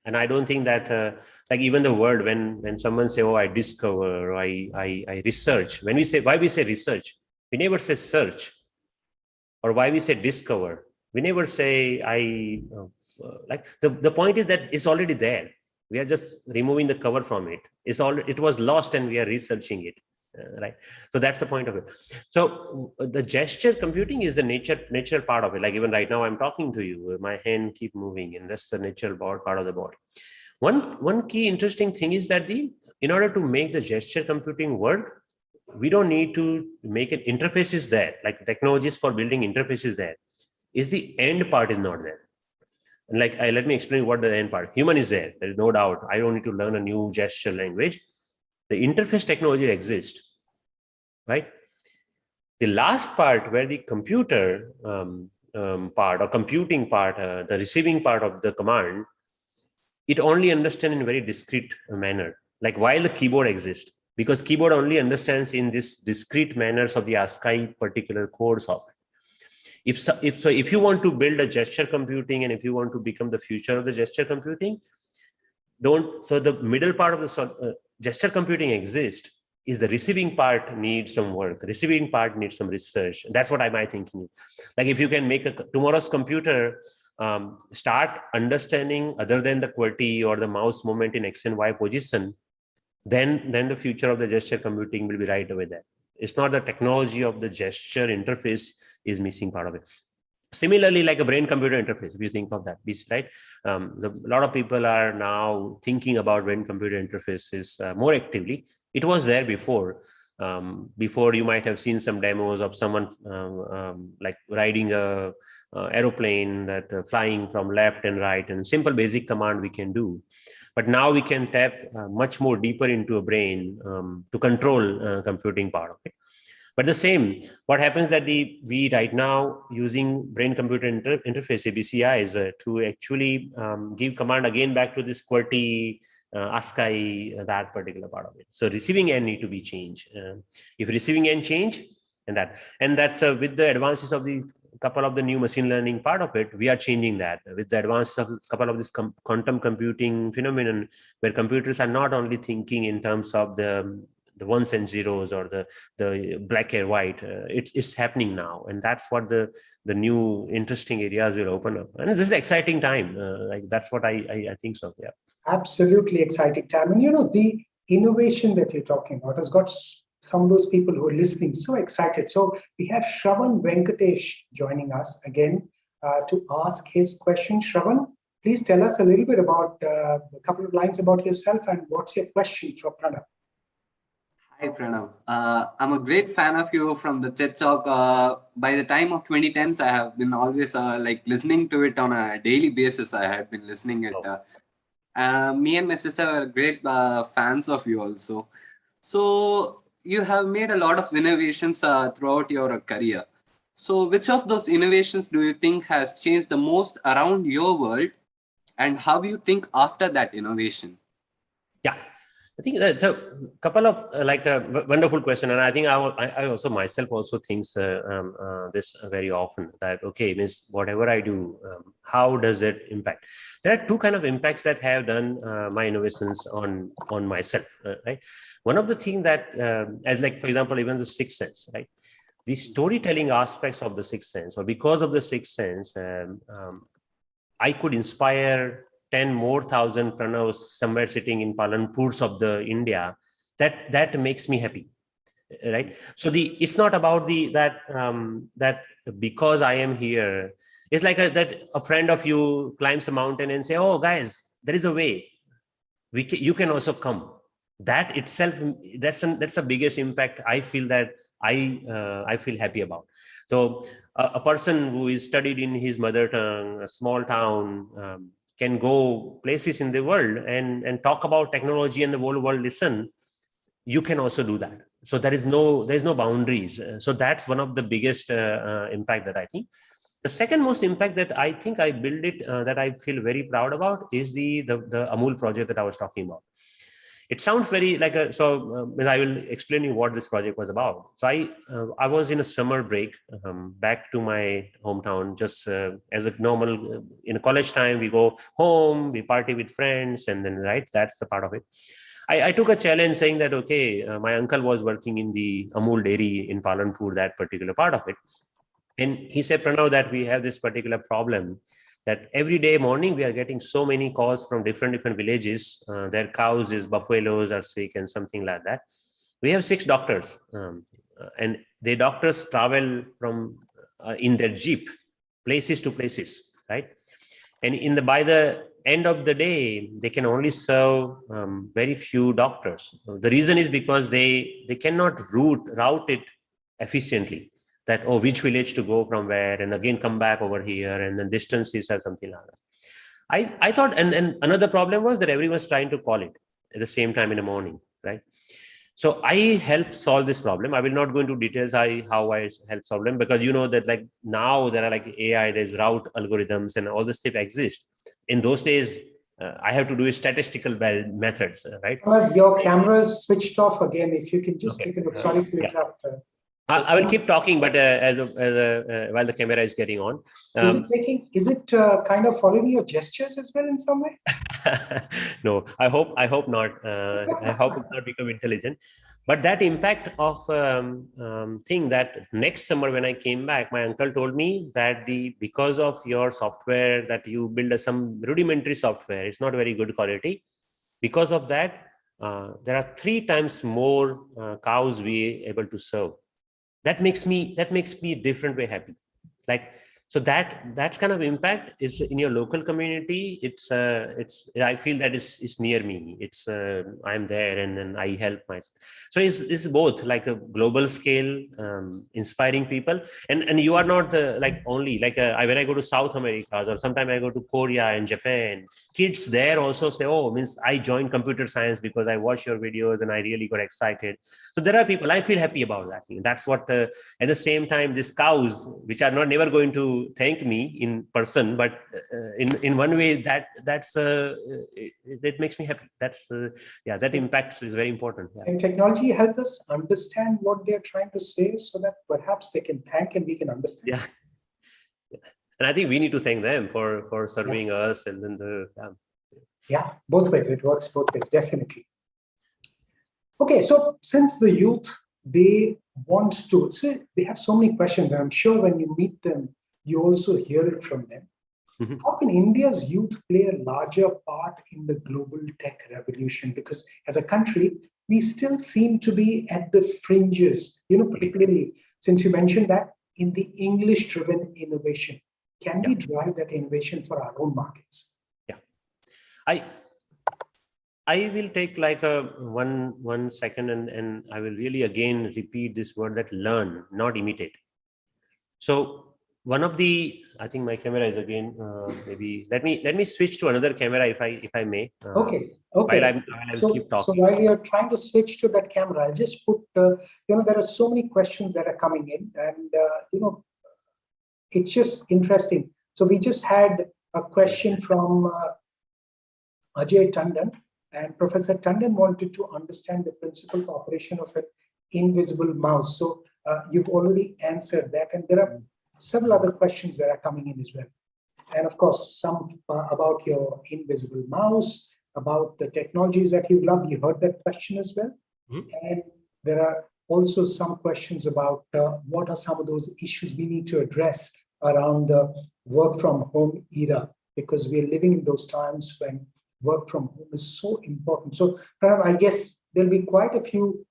And I don't think that like even the word, when someone say, oh, I discover, or I research, why we say research, we never say search. Or why we say discover, we never say like the point is that it's already there. We are just removing the cover from it. It was lost and we are researching it, right? So that's the point of it. So the gesture computing is the nature part of it. Like even right now I'm talking to you, my hand keep moving, and that's the natural part of the body. One key interesting thing is that in order to make the gesture computing work, we don't need to make an interfaces there, like technologies for building interfaces there. Is the end part is not there. And like, let me explain what the end part. Human is there. There is no doubt. I don't need to learn a new gesture language. The interface technology exists, right? The last part where the computer part or computing part, the receiving part of the command, it only understands in very discrete manner. Like while the keyboard exists, because keyboard only understands in this discrete manners of the ASCII particular codes of it. If you want to build a gesture computing and if you want to become the future of the gesture computing, so the middle part of the gesture computing exists, is the receiving part needs some work. The receiving part needs some research. That's what my thinking. Like if you can make tomorrow's computer start understanding other than the QWERTY or the mouse movement in X and Y position, then the future of the gesture computing will be right away there. It's not the technology of the gesture interface is missing part of it. Similarly, like a brain-computer interface, if you think of that, right? A lot of people are now thinking about brain-computer interfaces more actively. It was there before. Before you might have seen some demos of someone like riding a aeroplane that flying from left and right, and simple basic command we can do. But now we can tap much more deeper into a brain to control computing part of it. But the same, what happens that we right now using brain-computer interface, ABCIs, to actually give command again back to this QWERTY, ASCII, that particular part of it. So receiving end need to be changed. If receiving end change, and that's with the advances of the couple of the new machine learning part of it, we are changing that with the advances of a couple of this quantum computing phenomenon, where computers are not only thinking in terms of the ones and zeros or the black and white. It's happening now, and that's what the new interesting areas will open up. And this is an exciting time. Like that's what I think so. Yeah, absolutely exciting time. And the innovation that you're talking about has got some of those people who are listening so excited. So we have Shravan Venkatesh joining us again to ask his question. Shravan, please tell us a little bit about a couple of lines about yourself and what's your question for Pranav. Hi, Pranav. I'm a great fan of you from the TED Talk. By the time of 2010s, I have been always like listening to it on a daily basis. I had been listening it. Me and my sister were great fans of you also. So you have made a lot of innovations throughout your career. So which of those innovations do you think has changed the most around your world, and how do you think after that innovation? Yeah. I think that's a couple of like a wonderful question, and I think I also myself also thinks this very often, that okay, means whatever I do, how does it impact? There are two kind of impacts that have done my innovations on myself, right? One of the things that as like for example even the sixth sense, right? The storytelling aspects of the sixth sense, or because of the sixth sense, I could inspire 10 more thousand Pranavs somewhere sitting in Palanpurs of the India, that makes me happy, right? So it's not about that because I am here. It's like that a friend of you climbs a mountain and say, oh guys, there is a way. You can also come. That itself, that's the biggest impact I feel that I feel happy about. So a person who is studied in his mother tongue, a small town, can go places in the world and talk about technology, and the whole world listen. You can also do that. So there is no boundaries. So that's one of the biggest impact that I think. The second most impact that I think I build it, that I feel very proud about, is the Amul project that I was talking about. It sounds very like I will explain you what this project was about. So I was in a summer break, back to my hometown, just as a normal, in a college time, we go home, we party with friends, and then, right, that's the part of it. I took a challenge saying that, okay, my uncle was working in the Amul dairy in Palanpur, that particular part of it. And he said, Pranav, that we have this particular problem, that every day morning we are getting so many calls from different villages. Their cows, buffaloes are sick and something like that. We have 6 doctors, and the doctors travel from in their jeep, places to places, right? And by the end of the day, they can only serve very few doctors. The reason is because they cannot route it efficiently. That, oh, which village to go from where, and again come back over here, and then distances or something like that. I thought, and another problem was that everyone was trying to call it at the same time in the morning, right? So I helped solve this problem. I will not go into details how I helped solve them, because you know that like now there are like AI, there's route algorithms and all this stuff exist. In those days, I have to do statistical methods, right? Your camera is switched off again. If you can just take a look. Sorry to interrupt. I will keep talking, but while the camera is getting on. Is it kind of following your gestures as well in some way? No, I hope not. I hope it's not become intelligent. But that impact of thing, that next summer when I came back, my uncle told me that because of your software, that you build some rudimentary software, it's not very good quality. Because of that, there are 3 times more cows we able to serve. That makes me a different way happy. Like, so that's kind of impact is in your local community. It's I feel that it's near me. It's I'm there, and then I help myself. So it's both like a global scale, inspiring people, and you are not like only like when I go to South America, or sometimes I go to Korea and Japan, kids there also say, oh, means I joined computer science because I watched your videos and I really got excited. So there are people, I feel happy about that. That's what at the same time, these cows, which are not never going to thank me in person, but in one way that's it makes me happy. That's that impact is very important. And technology helps us understand what they're trying to say, so that perhaps they can thank and we can understand. And I think we need to thank them for serving us, and then both ways. It works both ways, definitely. Okay, so since the youth, they want to, so they have so many questions, and I'm sure when you meet them, you also hear it from them. Mm-hmm. How can India's youth play a larger part in the global tech revolution? Because as a country, we still seem to be at the fringes, particularly since you mentioned that in the English-driven innovation. Can we drive that innovation for our own markets? Yeah. I will take like one second and I will really again repeat this word, that learn, not imitate. So one of the, I think my camera is again, maybe let me switch to another camera if I may. Okay. While I will keep talking. So while you're trying to switch to that camera, I'll just put, there are so many questions that are coming in, and it's just interesting. So we just had a question from Ajay Tandon. And Professor Tandon wanted to understand the principal of operation of an invisible mouse. So you've already answered that. And there are several other questions that are coming in as well. And of course, some about your invisible mouse, about the technologies that you love. You heard that question as well. Mm-hmm. And there are also some questions about what are some of those issues we need to address around the work from home era. because we are living in those times when work from home is so important. So, Pranav, I guess there'll be quite a few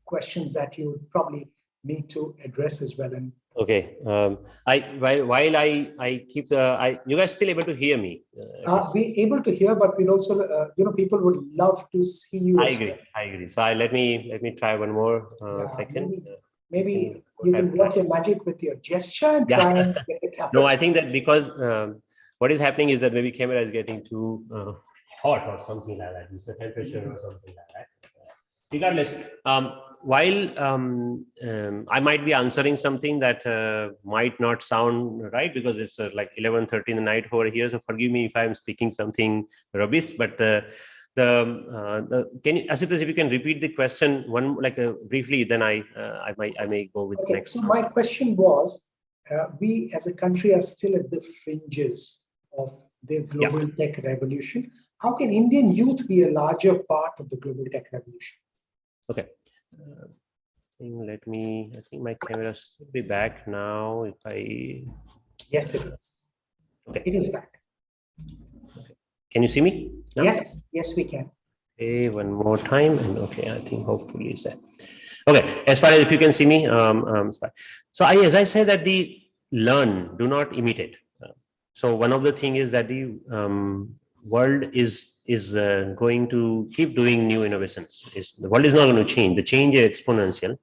questions that you would probably need to address as well. And okay, while I keep you guys still able to hear me? we're able to hear, but we'd also, people would love to see you. I agree. So let me try one more second. Maybe you can work your magic with your gesture and try and get the camera. No, I think that because what is happening is that maybe camera is getting too hot or something like that. It's the temperature or something like that. Regardless, while I might be answering something that might not sound right because it's like 11:30 in the night over here. So forgive me if I'm speaking something rubbish. But can you, Ashutosh, if you can repeat the question briefly, then I may go with the next. So my question was, we as a country are still at the fringes of the global tech revolution. How can Indian youth be a larger part of the global tech revolution? Okay. I think my camera should be back now. If I. Yes, it is. Okay. It is back. Okay. Can you see me now? Yes, we can. Okay, one more time. And okay, I think hopefully it's there. Okay, as far as if you can see me, so as I say that the learn, do not imitate. So one of the thing is that the world is going to keep doing new innovations. The world is not going to change. The change is exponential.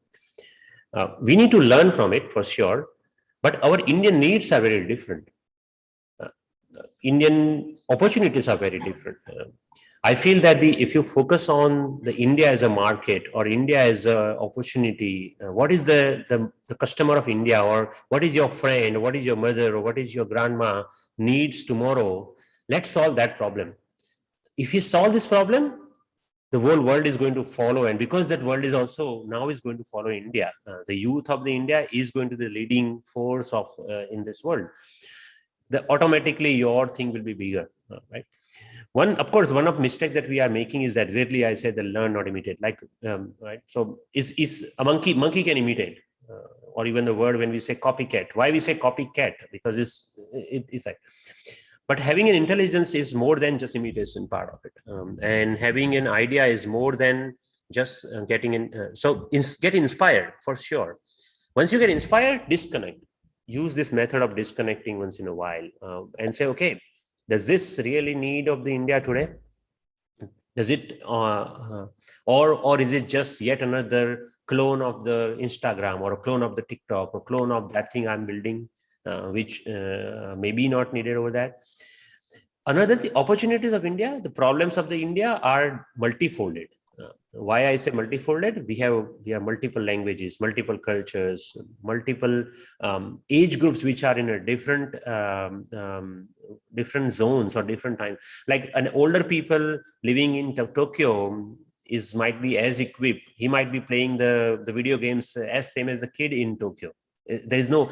We need to learn from it for sure, but our Indian needs are very different. Indian opportunities are very different. I feel that if you focus on the India as a market or India as an opportunity, what is the customer of India, or what is your friend, what is your mother, or what is your grandma needs tomorrow? Let's solve that problem. If you solve this problem, the whole world is going to follow, and because that world is also now is going to follow India, the youth of the India is going to be the leading force of in this world. Automatically your thing will be bigger, right? Of course, one of mistake that we are making is that exactly I said the learn, not imitate. Right? So is a monkey can imitate, or even the word when we say copycat. Why we say copycat? Because it's like. But having an intelligence is more than just imitation part of it, and having an idea is more than just getting in. Get inspired for sure. Once you get inspired, disconnect. Use this method of disconnecting once in a while, and say, okay, does this really need of the India today? Does it, or is it just yet another clone of the Instagram, or a clone of the TikTok, or clone of that thing I'm building, which may be not needed over that? The opportunities of India, the problems of the India are multifolded. Why I say multifolded? We have multiple languages, multiple cultures, multiple age groups which are in a different zones or different time. Like an older people living in Tokyo might be as equipped. He might be playing the video games as same as the kid in Tokyo. There's no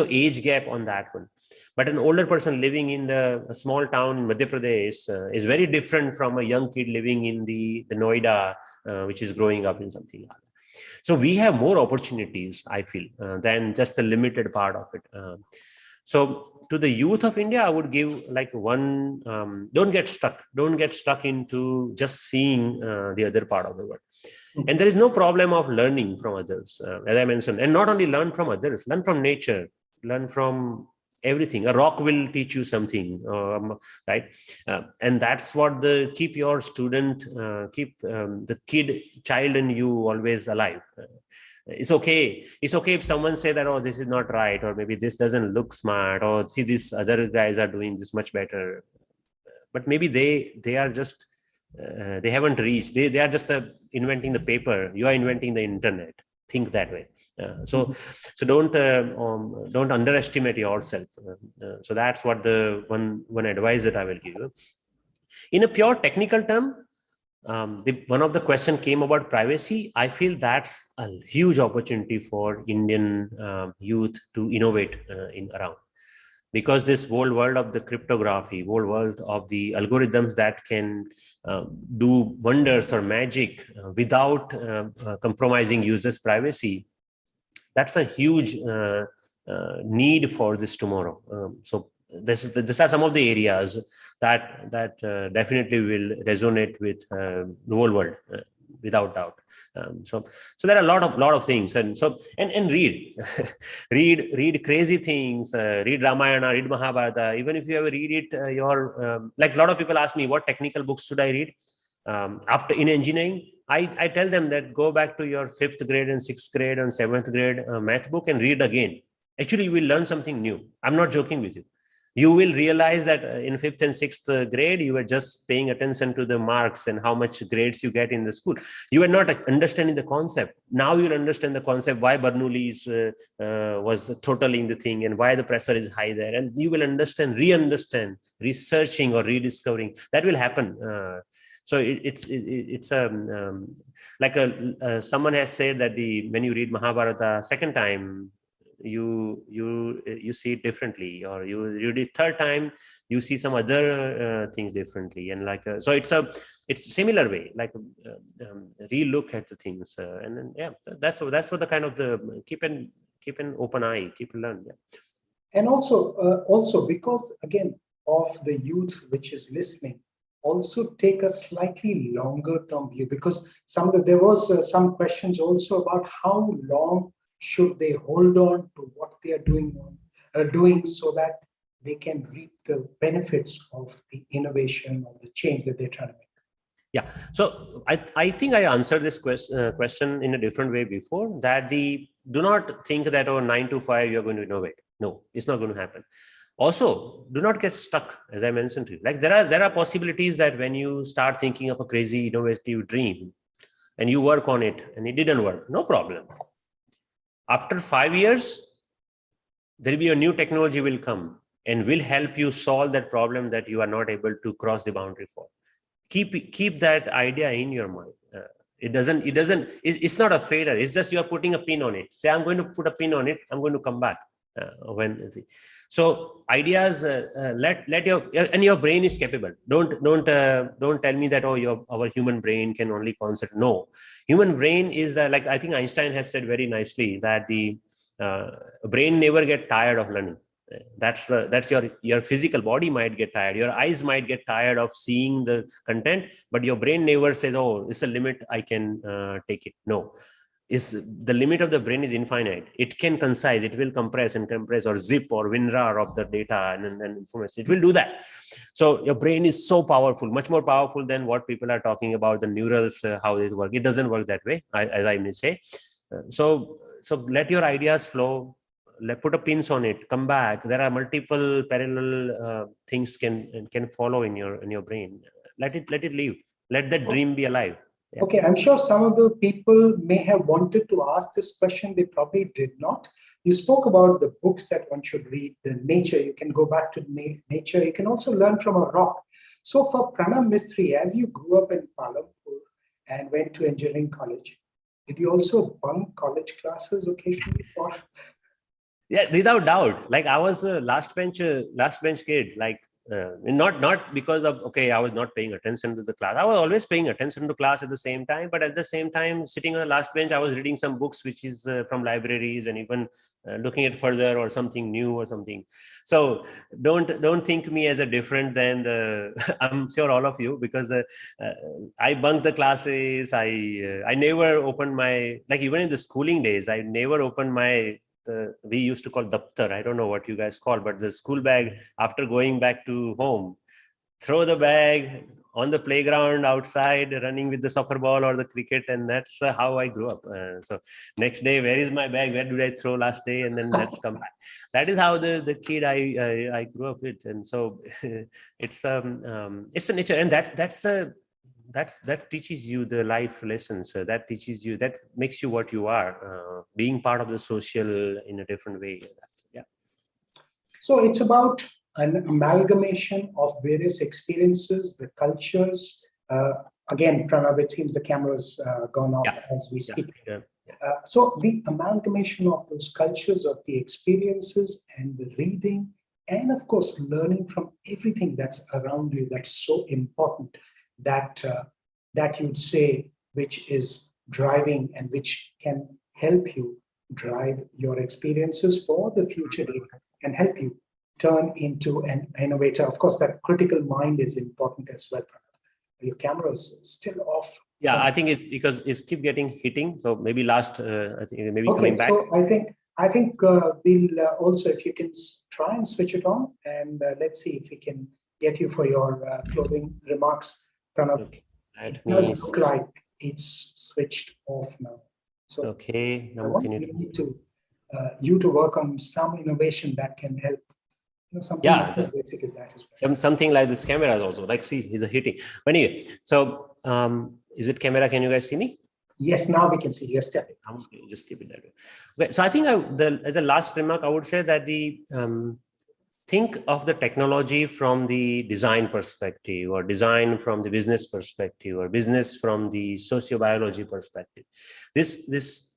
age gap on that one. But an older person living in a small town in Madhya Pradesh is very different from a young kid living in the Noida, which is growing up in something like that. So we have more opportunities, I feel, than just the limited part of it. So to the youth of India, I would give like one, don't get stuck into just seeing the other part of the world. And there is no problem of learning from others, as I mentioned, and not only learn from others, learn from nature, learn from everything. A rock will teach you something, right? And that's what keep your student, keep the child in you always alive. It's okay if someone say that, oh, this is not right, or maybe this doesn't look smart, or see, these other guys are doing this much better. But maybe they are just they haven't reached. They are just inventing the paper. You are inventing the internet. Think that way. So don't underestimate yourself. So that's what the one advice that I will give you. In a pure technical term, one of the question came about privacy. I feel that's a huge opportunity for Indian youth to innovate around. Because this whole world of the cryptography, whole world of the algorithms that can do wonders or magic without compromising users' privacy, that's a huge need for this tomorrow. So these are some of the areas that definitely will resonate with the whole world, without doubt. So there are a lot of things, and read, read crazy things, read Ramayana, read Mahabharata. Even if you ever read it, like a lot of people ask me, what technical books should I read? After in engineering, I tell them that go back to your 5th grade and 6th grade and 7th grade math book and read again. Actually, you will learn something new. I'm not joking with you. You will realize that in 5th and 6th grade, you were just paying attention to the marks and how much grades you get in the school. You were not understanding the concept. Now you'll understand the concept, why Bernoulli was throttling the thing and why the pressure is high there. And you will understand, re-understand, researching or rediscovering. That will happen. So it's like someone has said that when you read Mahabharata second time, you see it differently, or you read it third time, you see some other things differently, and so it's similar way, like re-look at the things, and then that's what the kind of the keep an open eye, keep learn. And also because again of the youth which is listening, also take a slightly longer term view, because there was some questions also about how long should they hold on to what they are doing so that they can reap the benefits of the innovation or the change that they're trying to make. Yeah, so I think I answered this question in a different way before, that do not think that 9 to 5 you're going to innovate. No, it's not going to happen. Also, do not get stuck, as I mentioned to you. Like there are possibilities that when you start thinking of a crazy innovative dream and you work on it and it didn't work, no problem. After 5 years, there will be a new technology will come and will help you solve that problem that you are not able to cross the boundary for. Keep that idea in your mind. It's not a failure. It's just you are putting a pin on it. Say, I'm going to put a pin on it. I'm going to come back. So ideas, let your brain is capable. Don't tell me that our human brain can only concentrate. No, human brain is like, I think Einstein has said very nicely that the brain never get tired of learning. That's your physical body might get tired, your eyes might get tired of seeing the content, but your brain never says, oh, it's a limit, I can take it. No. Is the limit of the brain is infinite. It can concise, it will compress or zip or WinRAR of the data and information. It will do that. So your brain is so powerful, much more powerful than what people are talking about, the neurals, how they work. It doesn't work that way, as I may say. So let your ideas flow. Put a pins on it, come back. There are multiple parallel things can follow in your brain. Let it live. Let that dream be alive. Yeah. Okay, I'm sure some of the people may have wanted to ask this question. They probably did not. You spoke about the books that one should read, the nature. You can go back to nature. You can also learn from a rock. So for Pranav Mistry, as you grew up in Palampur and went to engineering college, did you also bunk college classes occasionally? Yeah, without doubt. Like I was a last bench kid. Like not because of I was not paying attention to the class. I was always paying attention to class at the same time. But at the same time, sitting on the last bench, I was reading some books which is from libraries and even looking at further or something new or something. So don't think me as a different than the. I'm sure all of you, because I bunked the classes. I never opened my, like even in the schooling days, I never opened my. We used to call daptar. I don't know what you guys call, but the school bag after going back to home, throw the bag on the playground outside, running with the soccer ball or the cricket. And that's how I grew up. So next day, where is my bag? Where did I throw last day? And then let's come back. That is how the kid I grew up with. And so it's the nature. And that teaches you the life lessons. That teaches you, that makes you what you are, being part of the social in a different way. Yeah. So it's about an amalgamation of various experiences, the cultures. Again, Pranav, it seems the camera's gone off as we speak. Yeah. So the amalgamation of those cultures, of the experiences and the reading, and of course, learning from everything that's around you, that's so important. That you'd say, which is driving and which can help you drive your experiences for the future and help you turn into an innovator? Of course, that critical mind is important as well. Your camera is still off. Yeah, I think it's because it's keep getting hitting. So maybe I think maybe Okay, coming back. so I think we'll also, if you can try and switch it on, and let's see if we can get you for your closing remarks, Pranav. Okay. It does look like it's switched off now. So okay, I now want can you to work on some innovation that can help. Something as basic as that as well. Something like this camera is also like, see, he's a hitting. But anyway, so is it camera? Can you guys see me? Yes, now we can see. Yes, step it. Okay, just keep it that way. Okay, so I think as a last remark, I would say that think of the technology from the design perspective, or design from the business perspective, or business from the sociobiology perspective. There is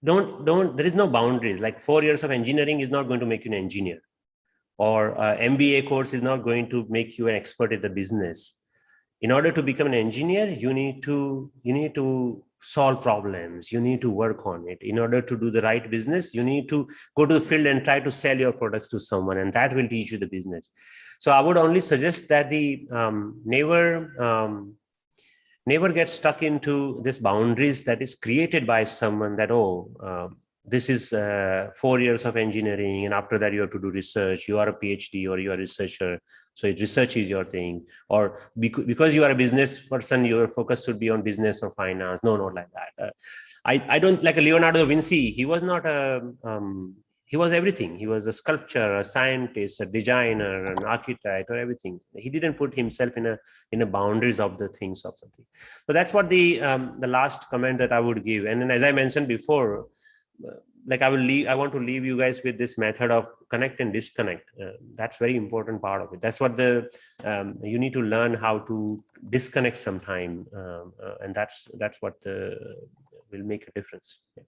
no boundaries. Like 4 years of engineering is not going to make you an engineer, or MBA course is not going to make you an expert in the business. In order to become an engineer, you need to solve problems. You need to work on it. In order to do the right business, you need to go to the field and try to sell your products to someone, and that will teach you the business. So I would only suggest that never get stuck into this boundaries that is created by someone, that this is 4 years of engineering, and after that you have to do research. You are a PhD or you are a researcher, so research is your thing. Or because you are a business person, your focus should be on business or finance. No, not like that. I don't like a Leonardo da Vinci. He was not he was everything. He was a sculptor, a scientist, a designer, an architect, or everything. He didn't put himself in a boundaries of the things of something. So that's what the last comment that I would give. And then, as I mentioned before, like I want to leave you guys with this method of connect and disconnect. That's very important part of it. That's what you need to learn how to disconnect sometime, and that's what will make a difference. Yeah.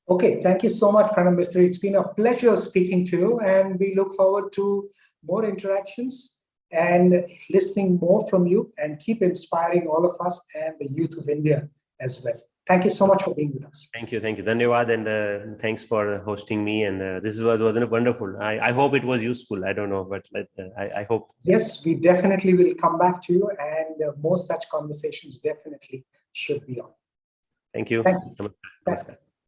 Okay, thank you so much, Pranav Mistry. It's been a pleasure speaking to you, and we look forward to more interactions and listening more from you, and keep inspiring all of us and the youth of India as well. Thank you so much for being with us. Thank you. Dhanyawad, and thanks for hosting me. And this was wonderful. I hope it was useful. I don't know, but I hope. Yes, we definitely will come back to you, and more such conversations definitely should be on. Thank you. Thank you. Namaskar.